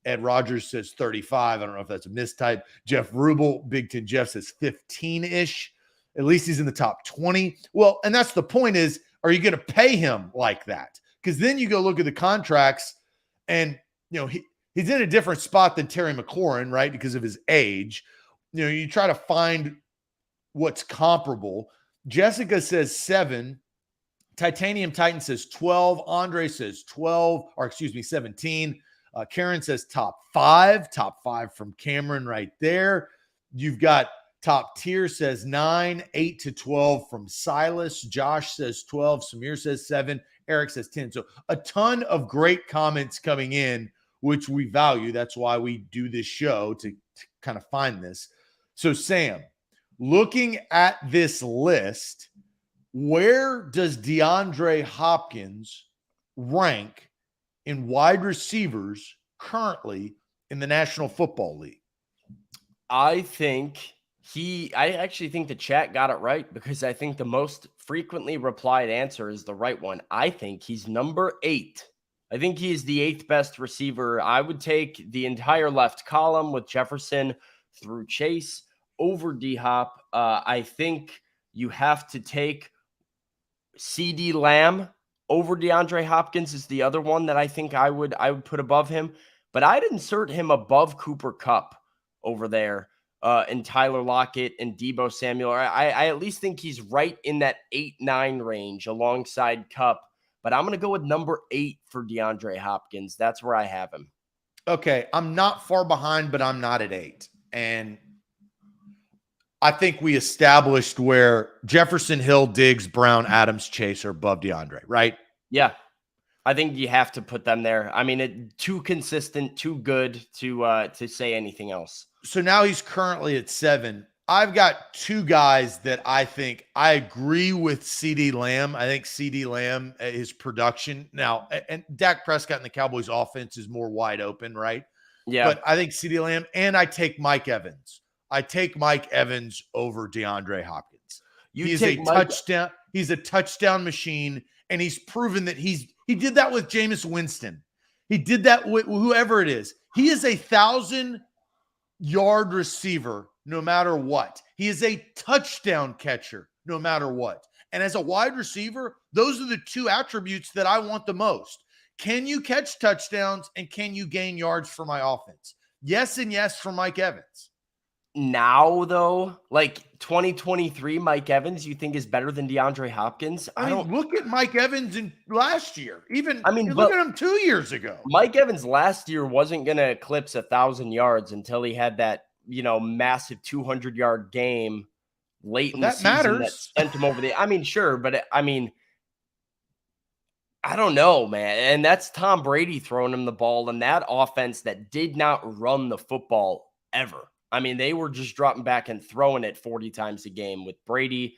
Ed Rogers says 35. I don't know if that's a mistype. Jeff Rubel, Big Ten Jeff, says 15-ish. At least he's in the top 20. Well, and that's the point is, are you going to pay him like that? Because then you go look at the contracts and, he's in a different spot than Terry McLaurin, right? Because of his age. You try to find what's comparable. Jessica says 7. Titanium Titan says 12. Andre says 17. Karen says top 5 from Cameron right there. You've got top tier says 9, 8 to 12 from Silas. Josh says 12. Samir says 7. Eric says 10. So a ton of great comments coming in, which we value. That's why we do this show to kind of find this. So Sam, looking at this list, where does DeAndre Hopkins rank in wide receivers currently in the National Football League? I actually think the chat got it right, because I think the most frequently replied answer is the right one. I think he's number 8. I think he's the 8th best receiver. I would take the entire left column with Jefferson through Chase over D-Hop. I think you have to take CD Lamb over DeAndre Hopkins is the other one that I think I would put above him. But I'd insert him above Cooper Kupp over there, and Tyler Lockett and Deebo Samuel. I at least think he's right in that 8-9 range alongside Kupp. But I'm going to go with number 8 for DeAndre Hopkins. That's where I have him. Okay, I'm not far behind, but I'm not at 8. And I think we established where Jefferson, Hill, Diggs, Brown, Adams, Chase are above DeAndre, right? Yeah. I think you have to put them there. I mean, too consistent, too good to say anything else. So now he's currently at 7. I've got 2 guys that I think I agree with CD Lamb. I think CD Lamb, his production now, and Dak Prescott and the Cowboys offense is more wide open, right? Yeah. But I think CD Lamb, and I take Mike Evans. I take Mike Evans over DeAndre Hopkins. He's a touchdown machine, and he's proven that he did that with Jameis Winston. He did that with whoever it is. He is a 1,000-yard receiver no matter what. He is a touchdown catcher no matter what. And as a wide receiver, those are the 2 attributes that I want the most. Can you catch touchdowns, and can you gain yards for my offense? Yes and yes for Mike Evans. Now, though, like 2023, Mike Evans, you think is better than DeAndre Hopkins? I mean, look at Mike Evans in last year. Look at him 2 years ago. Mike Evans last year wasn't going to eclipse 1,000 yards until he had that, massive 200-yard game late in the season matters. That sent him over the. Sure, but I don't know, man. And that's Tom Brady throwing him the ball in that offense that did not run the football ever. They were just dropping back and throwing it 40 times a game with Brady.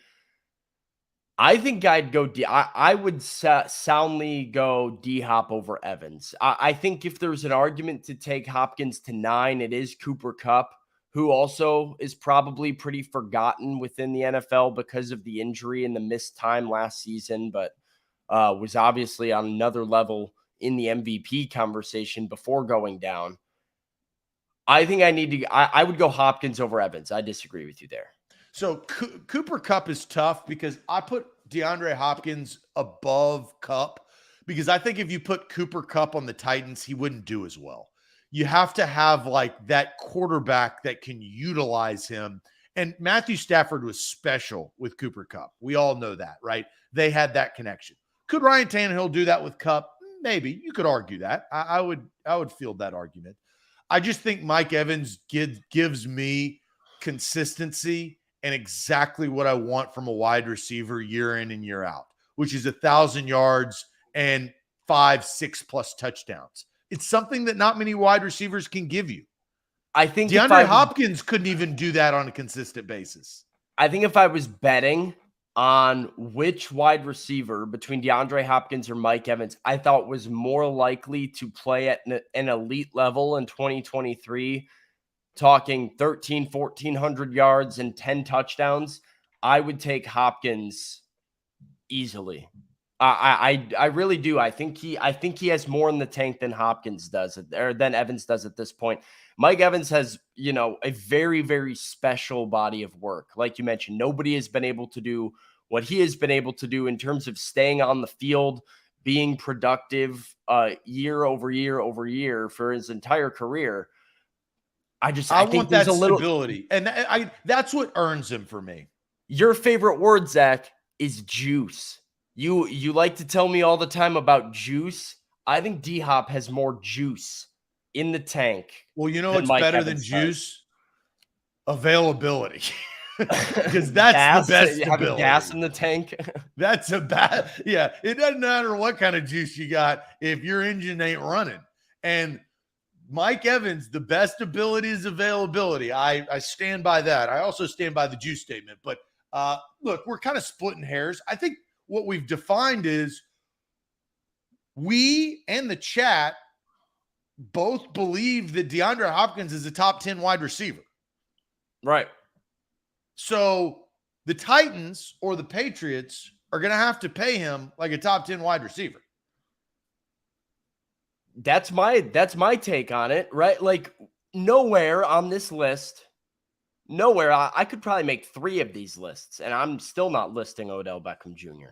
I think I'd go I would soundly go D-Hop over Evans. I think if there's an argument to take Hopkins to 9, it is Cooper Kupp, who also is probably pretty forgotten within the NFL because of the injury and the missed time last season, but was obviously on another level in the MVP conversation before going down. I think I would go Hopkins over Evans. I disagree with you there. So Cooper Kupp is tough because I put DeAndre Hopkins above Kupp because I think if you put Cooper Kupp on the Titans, he wouldn't do as well. You have to have like that quarterback that can utilize him. And Matthew Stafford was special with Cooper Kupp. We all know that, right? They had that connection. Could Ryan Tannehill do that with Kupp? Maybe. You could argue that. I would field that argument. I just think Mike Evans gives me consistency and exactly what I want from a wide receiver year in and year out, which is 1,000 yards and 5-6+ touchdowns. It's something that not many wide receivers can give you. I think DeAndre Hopkins couldn't even do that on a consistent basis. I think if I was betting on which wide receiver between DeAndre Hopkins or Mike Evans I thought was more likely to play at an elite level in 2023, talking 1,400 yards and 10 touchdowns, I would take Hopkins easily. I really do. I think he has more in the tank than Hopkins does, or than Evans does at this point. Mike Evans has, a very, very special body of work. Like you mentioned, nobody has been able to do what he has been able to do in terms of staying on the field, being productive year over year over year for his entire career. I think want there's that a little stability, and that's what earns him for me. Your favorite word, Zach, is juice. You like to tell me all the time about juice. I think D-Hop has more juice in the tank. Well, than it's Mike better Evans than does. juice? Availability. Because that's the best having ability. gas in the tank. That's a bad, yeah. It doesn't matter what kind of juice you got if your engine ain't running. And Mike Evans, the best ability is availability. I stand by that. I also stand by the juice statement. But look, we're kind of splitting hairs. I think what we've defined is we and the chat both believe that DeAndre Hopkins is a top 10 wide receiver. Right. So the Titans or the Patriots are going to have to pay him like a top 10 wide receiver. That's my take on it, right? Like nowhere on this list, I could probably make 3 of these lists, and I'm still not listing Odell Beckham Jr.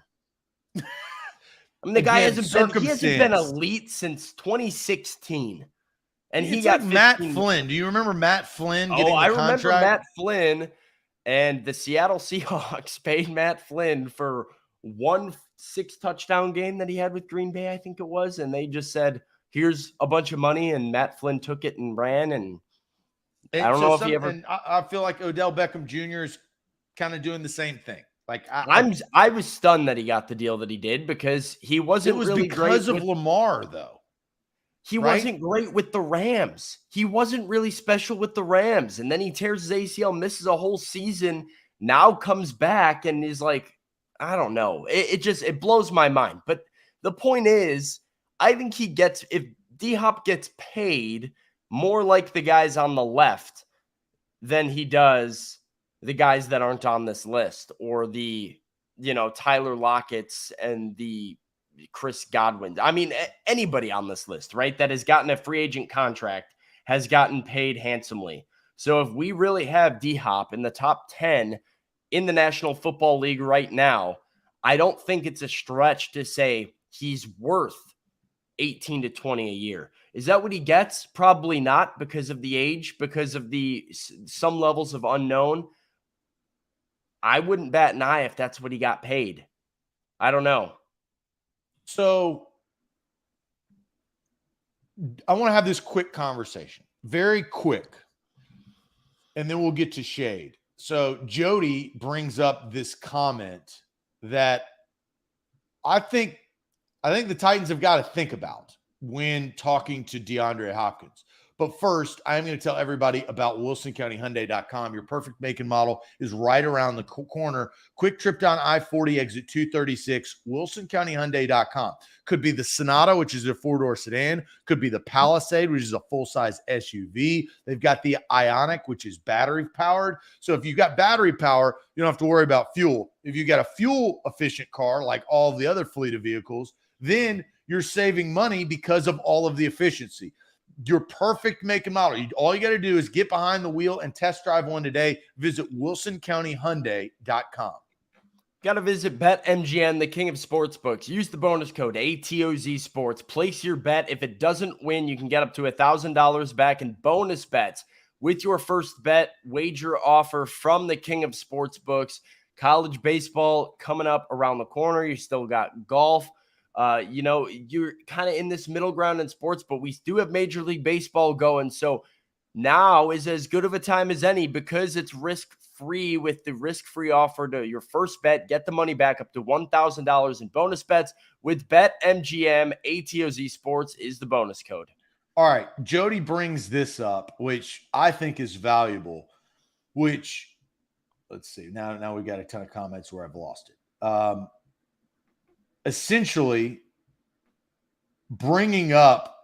I mean, the guy hasn't been elite since 2016. And it's he got like Matt Flynn. Do you remember Matt Flynn getting the contract? Remember Matt Flynn, and the Seattle Seahawks paid Matt Flynn for 1 6-touchdown game that he had with Green Bay, I think it was. And they just said, here's a bunch of money. And Matt Flynn took it and ran. And I don't know if he ever. And I feel like Odell Beckham Jr. is kind of doing the same thing. Like I was stunned that he got the deal that he did because he wasn't really great. It was because of Lamar, though. He wasn't great with the Rams. He wasn't really special with the Rams. And then he tears his ACL, misses a whole season, now comes back and is like, I don't know. It blows my mind. But the point is, I think if D-Hop gets paid more like the guys on the left than he does the guys that aren't on this list, or the, Tyler Lockett's and the Chris Godwin. I mean, anybody on this list, right, that has gotten a free agent contract has gotten paid handsomely. So if we really have D-Hop in the top 10 in the National Football League right now, I don't think it's a stretch to say he's worth 18 to 20 a year. Is that what he gets? Probably not, because of the age, because of some levels of unknown. I wouldn't bat an eye if that's what he got paid. I don't know. So I want to have this quick conversation, very quick, and then we'll get to shade. So Jody brings up this comment that I think the Titans have got to think about when talking to DeAndre Hopkins. But first, I'm going to tell everybody about WilsonCountyHyundai.com. Your perfect make and model is right around the corner. Quick trip down I-40, exit 236, WilsonCountyHyundai.com. Could be the Sonata, which is a 4-door sedan. Could be the Palisade, which is a full-size SUV. They've got the Ioniq, which is battery-powered. So if you've got battery power, you don't have to worry about fuel. If you got a fuel-efficient car, like all the other fleet of vehicles, then you're saving money because of all of the efficiency. Your perfect make and model. All you got to do is get behind the wheel and test drive one today. Visit WilsonCountyHyundai.com. Got to visit BetMGM, the king of sportsbooks. Use the bonus code ATOZ Sports. Place your bet. If it doesn't win, you can get up to $1,000 back in bonus bets with your first bet wager offer from the king of sportsbooks. College baseball coming up around the corner. You still got golf. You're kind of in this middle ground in sports, but we do have Major League Baseball going. So now is as good of a time as any because it's risk-free with the risk-free offer to your first bet. Get the money back up to $1,000 in bonus bets with BetMGM. ATOZ Sports is the bonus code. All right. Jody brings this up, which I think is valuable, which let's see. Now we got a ton of comments where I've lost it. Essentially bringing up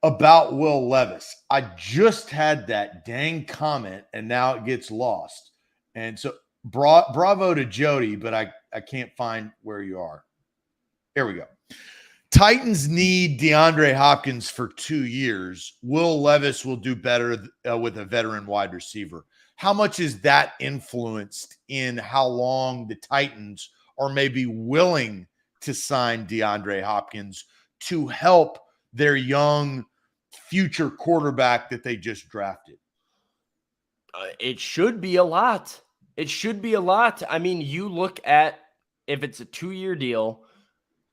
about Will Levis. I just had that dang comment and now it gets lost. And so bravo to Jody, but I can't find where you are. Here we go. Titans need DeAndre Hopkins for 2 years. Will Levis will do better with a veteran wide receiver. How much is that influenced in how long the Titans are maybe willing to sign DeAndre Hopkins to help their young future quarterback that they just drafted? It should be a lot. It should be a lot. I mean, you look at if it's a 2-year deal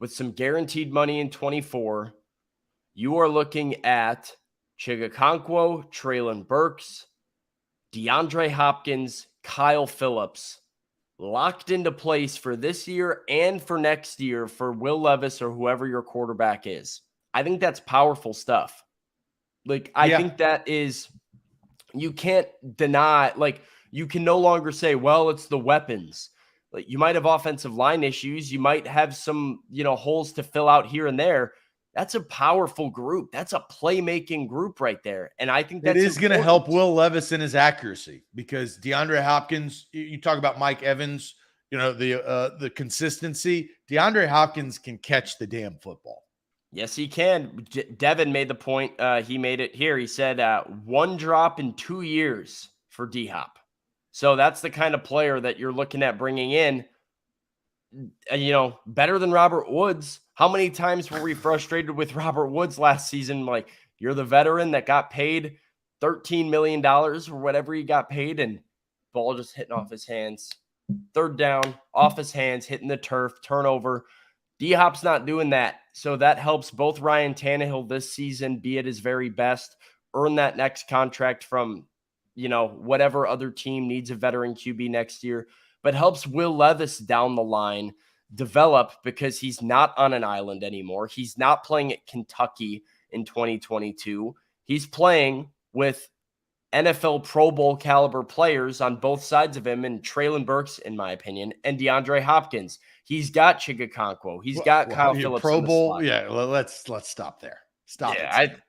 with some guaranteed money in 24, you are looking at Chigakonkwo, Treylon Burks, DeAndre Hopkins, Kyle Phillips locked into place for this year and for next year for Will Levis or whoever your quarterback is. I think that's powerful stuff. Like, I think that is, you can't deny, like, you can no longer say, well, it's the weapons. Like, you might have offensive line issues. You might have some, holes to fill out here and there. That's a powerful group. That's a playmaking group right there. And I think that is going to help Will Levis in his accuracy, because DeAndre Hopkins, you talk about Mike Evans, the consistency. DeAndre Hopkins can catch the damn football. Yes, he can. Devin made the point. He made it here. He said 1 drop in 2 years for D-Hop. So that's the kind of player that you're looking at bringing in, better than Robert Woods. How many times were we frustrated with Robert Woods last season? Like, you're the veteran that got paid $13 million or whatever he got paid, and ball just hitting off his hands. 3rd down, off his hands, hitting the turf, turnover. D-Hop's not doing that. So that helps both Ryan Tannehill this season be at his very best, earn that next contract from, whatever other team needs a veteran QB next year, but helps Will Levis down the line develop, because he's not on an island anymore. He's not playing at Kentucky in 2022. He's playing with NFL Pro Bowl caliber players on both sides of him, and Treylon Burks, in my opinion, and DeAndre Hopkins. He's got Chigakonkwo. He's got Kyle Phillips. Pro Bowl. Yeah, let's stop there. Stop it.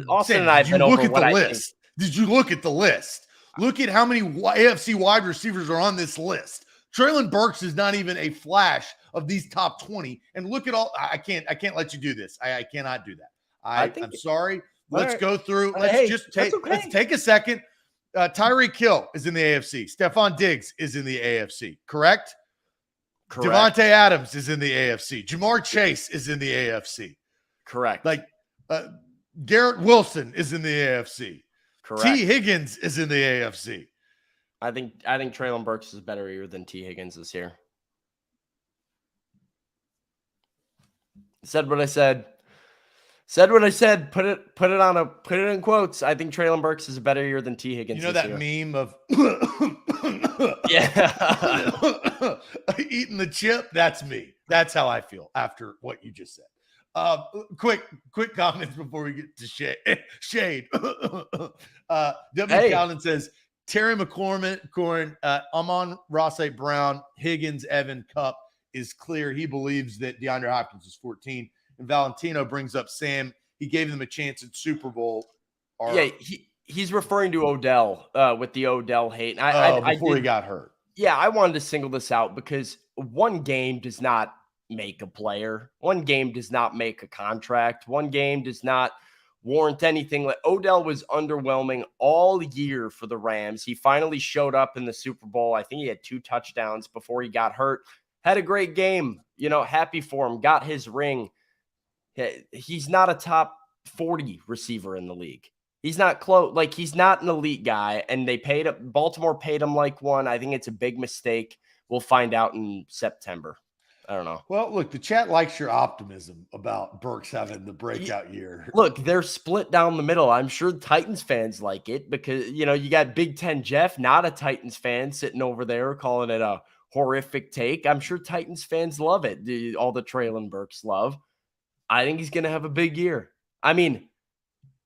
Austin and I have been over. Look at the list. Did you look at the list? Look at how many AFC wide receivers are on this list. Treylon Burks is not even a flash of these top 20. And look at all. I can't let you do this. I cannot do that. I'm sorry. Let's go through. Let's take a second. Tyreek Hill is in the AFC. Stephon Diggs is in the AFC. Correct? Devontae Adams is in the AFC. Jamar Chase is in the AFC. Correct. Like Garrett Wilson is in the AFC. Correct. T. Higgins is in the AFC. I think Treylon Burks is better year than T. Higgins this year. Said what I said. Said what I said. Put it in quotes. I think Treylon Burks is a better year than T. Higgins. You know that meme of eating the chip? That's me. That's how I feel after what you just said. Quick comments before we get to shade. W. Calvin says, Terry McLaurin, Amon-Ra St. Brown, Higgins, Evan, Kupp is clear. He believes that DeAndre Hopkins is 14. And Valentino brings up Sam. He gave them a chance at Super Bowl. He's referring to Odell with the Odell hate. Before he got hurt. Yeah, I wanted to single this out because one game does not make a player. One game does not make a contract. One game does not warrant anything. Like, Odell was underwhelming all year for the Rams. He finally showed up in the Super Bowl. I think he had 2 touchdowns before he got hurt. Had a great game. Happy for him. Got his ring. He's not a top 40 receiver in the league. He's not close. Like, he's not an elite guy, and Baltimore paid him like one. I think it's a big mistake. We'll find out in September. I don't know. Well, look, the chat likes your optimism about Burks having the breakout year. Look, they're split down the middle. I'm sure Titans fans like it because, you got Big Ten Jeff, not a Titans fan, sitting over there calling it a horrific take. I'm sure Titans fans love it. All the Treylon Burks love. I think he's going to have a big year. I mean,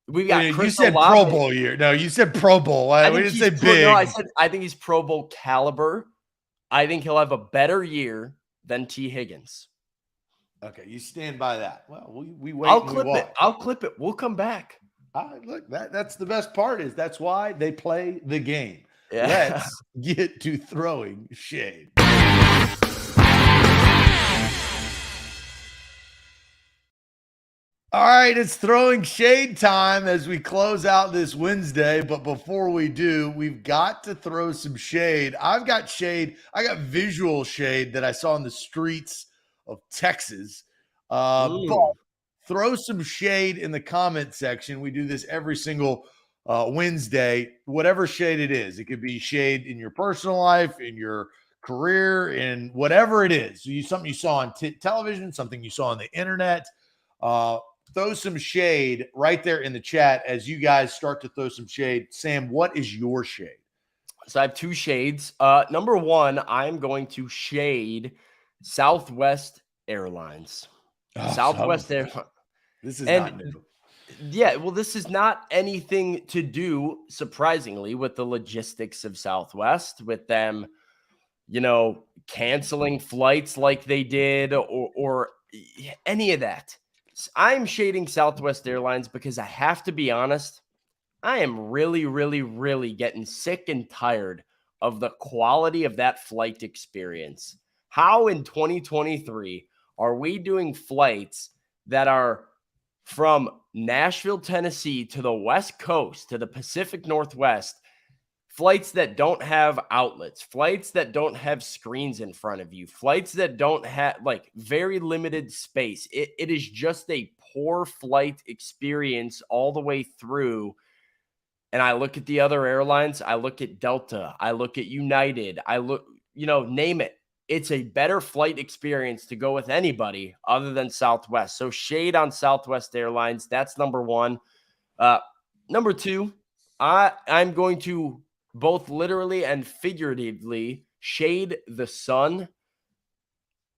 we got you said Olave. Pro Bowl year. No, you said Pro Bowl. We didn't say big. No, I think he's Pro Bowl caliber. I think he'll have a better year than T. Higgins. Okay, you stand by that. Well, we wait. I'll clip it. We'll come back. Look, that's the best part is that's why they play the game. Yeah. Let's get to throwing shade. All right, it's throwing shade time as we close out this Wednesday. But before we do, we've got to throw some shade. I've got shade. I got visual shade that I saw in the streets of Texas. But throw some shade in the comment section. We do this every single Wednesday, whatever shade it is. It could be shade in your personal life, in your career, in whatever it is. Something you saw on television, something you saw on the internet. Throw some shade right there in the chat as you guys start to throw some shade. Sam, what is your shade? So I have two shades. Number one, I'm going to shade Southwest Airlines. Southwest Airlines. This is not new. Yeah, well, this is not anything to do, surprisingly, with the logistics of Southwest, with them, canceling flights like they did or any of that. I'm shading Southwest Airlines because I have to be honest, I am really, really, really getting sick and tired of the quality of that flight experience. How in 2023 are we doing flights that are from Nashville, Tennessee to the West Coast, to the Pacific Northwest, flights that don't have outlets, flights that don't have screens in front of you, flights that don't have very limited space. It is just a poor flight experience all the way through. And I look at the other airlines, I look at Delta, I look at United, I look, name it. It's a better flight experience to go with anybody other than Southwest. So shade on Southwest Airlines. That's number one. Number two, I'm going to both literally and figuratively shade the sun.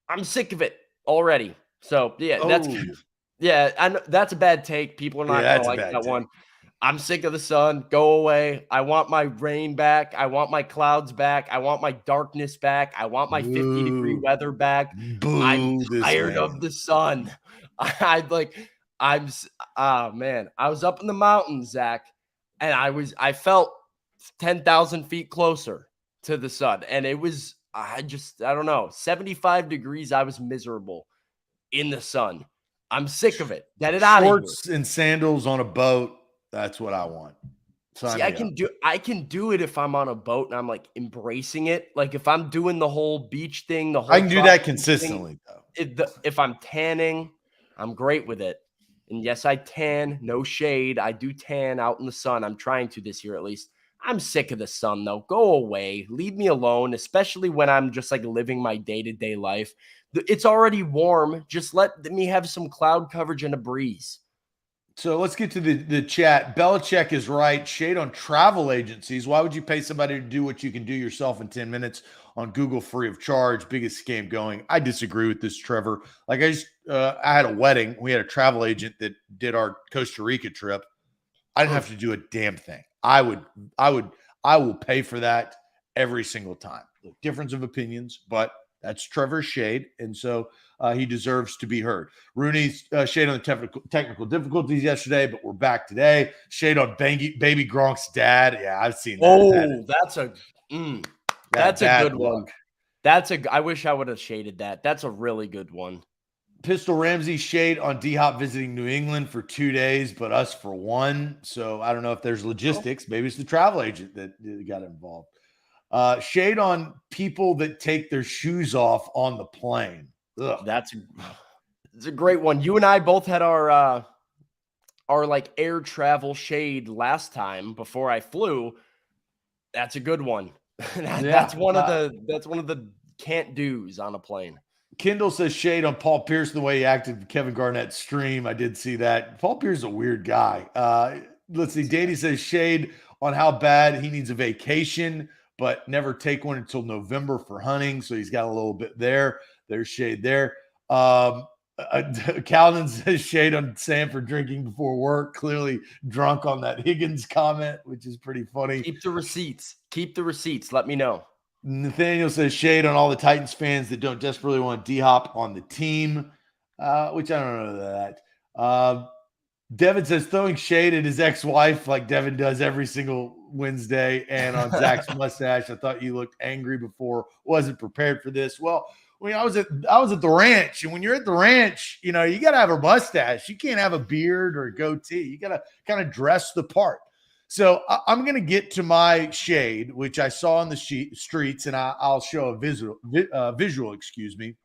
I'm sick of it already. So yeah, I know that's a bad take. People are not going to like that one. I'm sick of the sun. Go away. I want my rain back. I want my clouds back. I want my darkness back. I want my 50-degree weather back. I'm tired of the sun. I was up in the mountains, Zach, and I felt 10,000 feet closer to the sun. And it was, I don't know, 75 degrees. I was miserable in the sun. I'm sick of it. Get it out of here. Shorts and sandals on a boat. That's what I want. See, I can do it if I'm on a boat and I'm embracing it. Like if I'm doing the whole beach thing, I can do that consistently though. If I'm tanning, I'm great with it. And yes, I tan, no shade. I do tan out in the sun. I'm trying to this year at least. I'm sick of the sun though. Go away. Leave me alone, especially when I'm just living my day-to-day life. It's already warm. Just let me have some cloud coverage and a breeze. So let's get to the chat. Belichick is right. Shade on travel agencies. Why would you pay somebody to do what you can do yourself in 10 minutes on Google free of charge? Biggest scam going. I disagree with this, Trevor. I had a wedding. We had a travel agent that did our Costa Rica trip. I didn't have to do a damn thing. I will pay for that every single time. Difference of opinions, but that's Trevor's shade. And so he deserves to be heard. Rooney's shade on the technical difficulties yesterday, but we're back today. Shade on baby Gronk's dad. Yeah, I've seen that. Oh, that's a good one. I wish I would have shaded that. That's a really good one. Pistol Ramsey shade on D-Hop visiting New England for 2 days, but us for 1. So I don't know if there's logistics. Maybe it's the travel agent that got involved. Shade on people that take their shoes off on the plane. Ugh. It's a great one. You and I both had our air travel shade last time before I flew. That's a good one. That's one of the can't do's on a plane. Kendall says shade on Paul Pierce the way he acted with Kevin Garnett's stream. I did see that. Paul Pierce is a weird guy. Let's see. Danny says shade on how bad he needs a vacation, but never take one until November for hunting. So he's got a little bit there. There's shade there. Calvin says shade on Sam for drinking before work. Clearly drunk on that Higgins comment, which is pretty funny. Keep the receipts. Let me know. Nathaniel says shade on all the Titans fans that don't desperately want D-Hop on the team, which I don't know that. Devin says throwing shade at his ex-wife like Devin does every single Wednesday, and on Zach's mustache. I thought you looked angry before. Wasn't prepared for this. Well, when I was at the ranch, and when you're at the ranch, you know, you got to have a mustache. You can't have a beard or a goatee. You got to kind of dress the part. So I'm going to get to my shade, which I saw on the streets, and I'll show a visual, excuse me.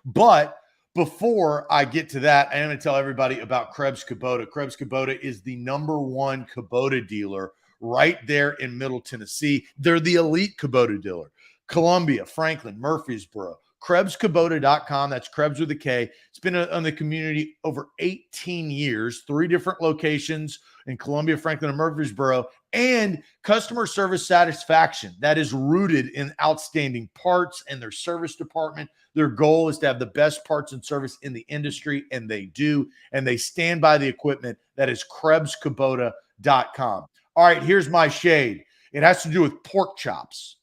But before I get to that, I'm going to tell everybody about Krebs Kubota. Krebs Kubota is the #1 Kubota dealer right there in Middle Tennessee. They're the elite Kubota dealer. Columbia, Franklin, Murfreesboro, KrebsKubota.com. That's Krebs with a K. It's been on the community over 18 years, 3 different locations in Columbia, Franklin, and Murfreesboro, and customer service satisfaction that is rooted in outstanding parts and their service department. Their goal is to have the best parts and service in the industry, and they do, and they stand by the equipment. That is KrebsKubota.com. All right, here's my shade. It has to do with pork chops.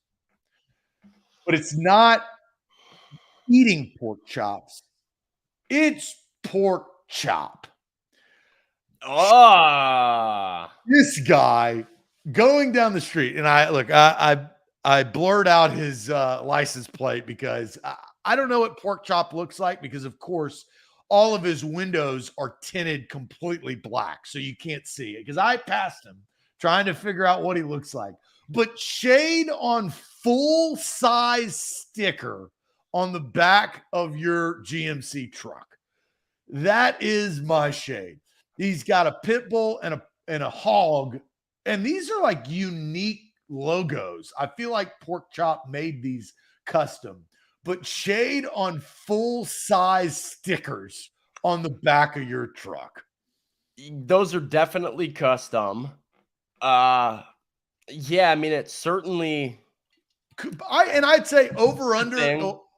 But it's not eating pork chops. It's pork chop. This guy going down the street, and I blurred out his license plate because I don't know what pork chop looks like, because of course all of his windows are tinted completely black, so you can't see it, because I passed him trying to figure out what he looks like. But shade on full size sticker on the back of your GMC truck. That is my shade. He's got a pit bull and a hog, and these are like unique logos. I feel like Pork Chop made these custom, but shade on full size stickers on the back of your truck. Those are definitely custom. Yeah, I mean, it's certainly. I'd say over under.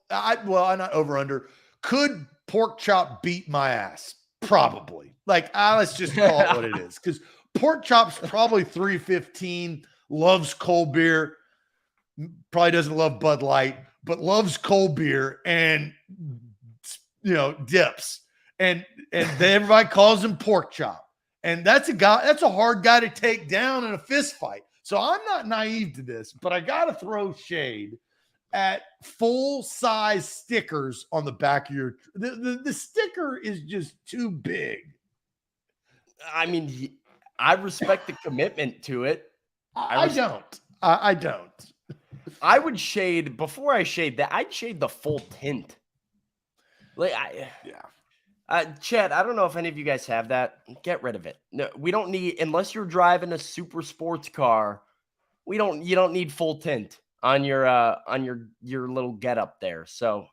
Not over under. Could Pork Chop beat my ass? Probably. Like, let's just call it what it is, because Pork Chop's probably 315. Loves cold beer. Probably doesn't love Bud Light, but loves cold beer and dips. And everybody calls him Pork Chop. And that's a hard guy to take down in a fist fight. So I'm not naive to this, but I got to throw shade at full size stickers on the back of your, the sticker is just too big. I mean, I respect the commitment to it. I don't. I would shade, before I shade that, I'd shade the full tint. Chad, I don't know if any of you guys have that. Get rid of it. No, we don't need, unless you're driving a super sports car, you don't need full tint on your little get up there. So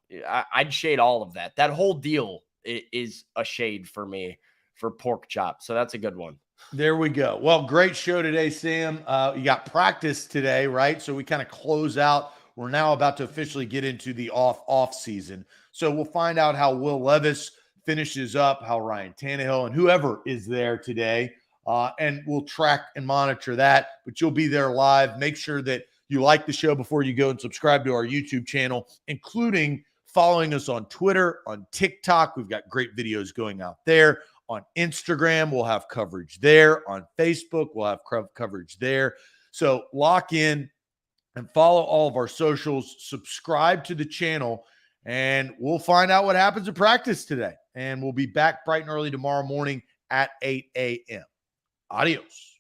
I'd shade all of that. That whole deal is a shade for me for Pork Chop. So that's a good one. There we go. Well, great show today, Sam. You got practice today, right? So we kind of close out. We're now about to officially get into the off season. So we'll find out how Will Levis finishes up, how Ryan Tannehill and whoever is there today. And we'll track and monitor that, but you'll be there live. Make sure that you like the show before you go and subscribe to our YouTube channel, including following us on Twitter, on TikTok. We've got great videos going out there. On Instagram, we'll have coverage there. On Facebook, we'll have coverage there. So lock in and follow all of our socials. Subscribe to the channel, and we'll find out what happens in practice today. And we'll be back bright and early tomorrow morning at 8 a.m. Adios.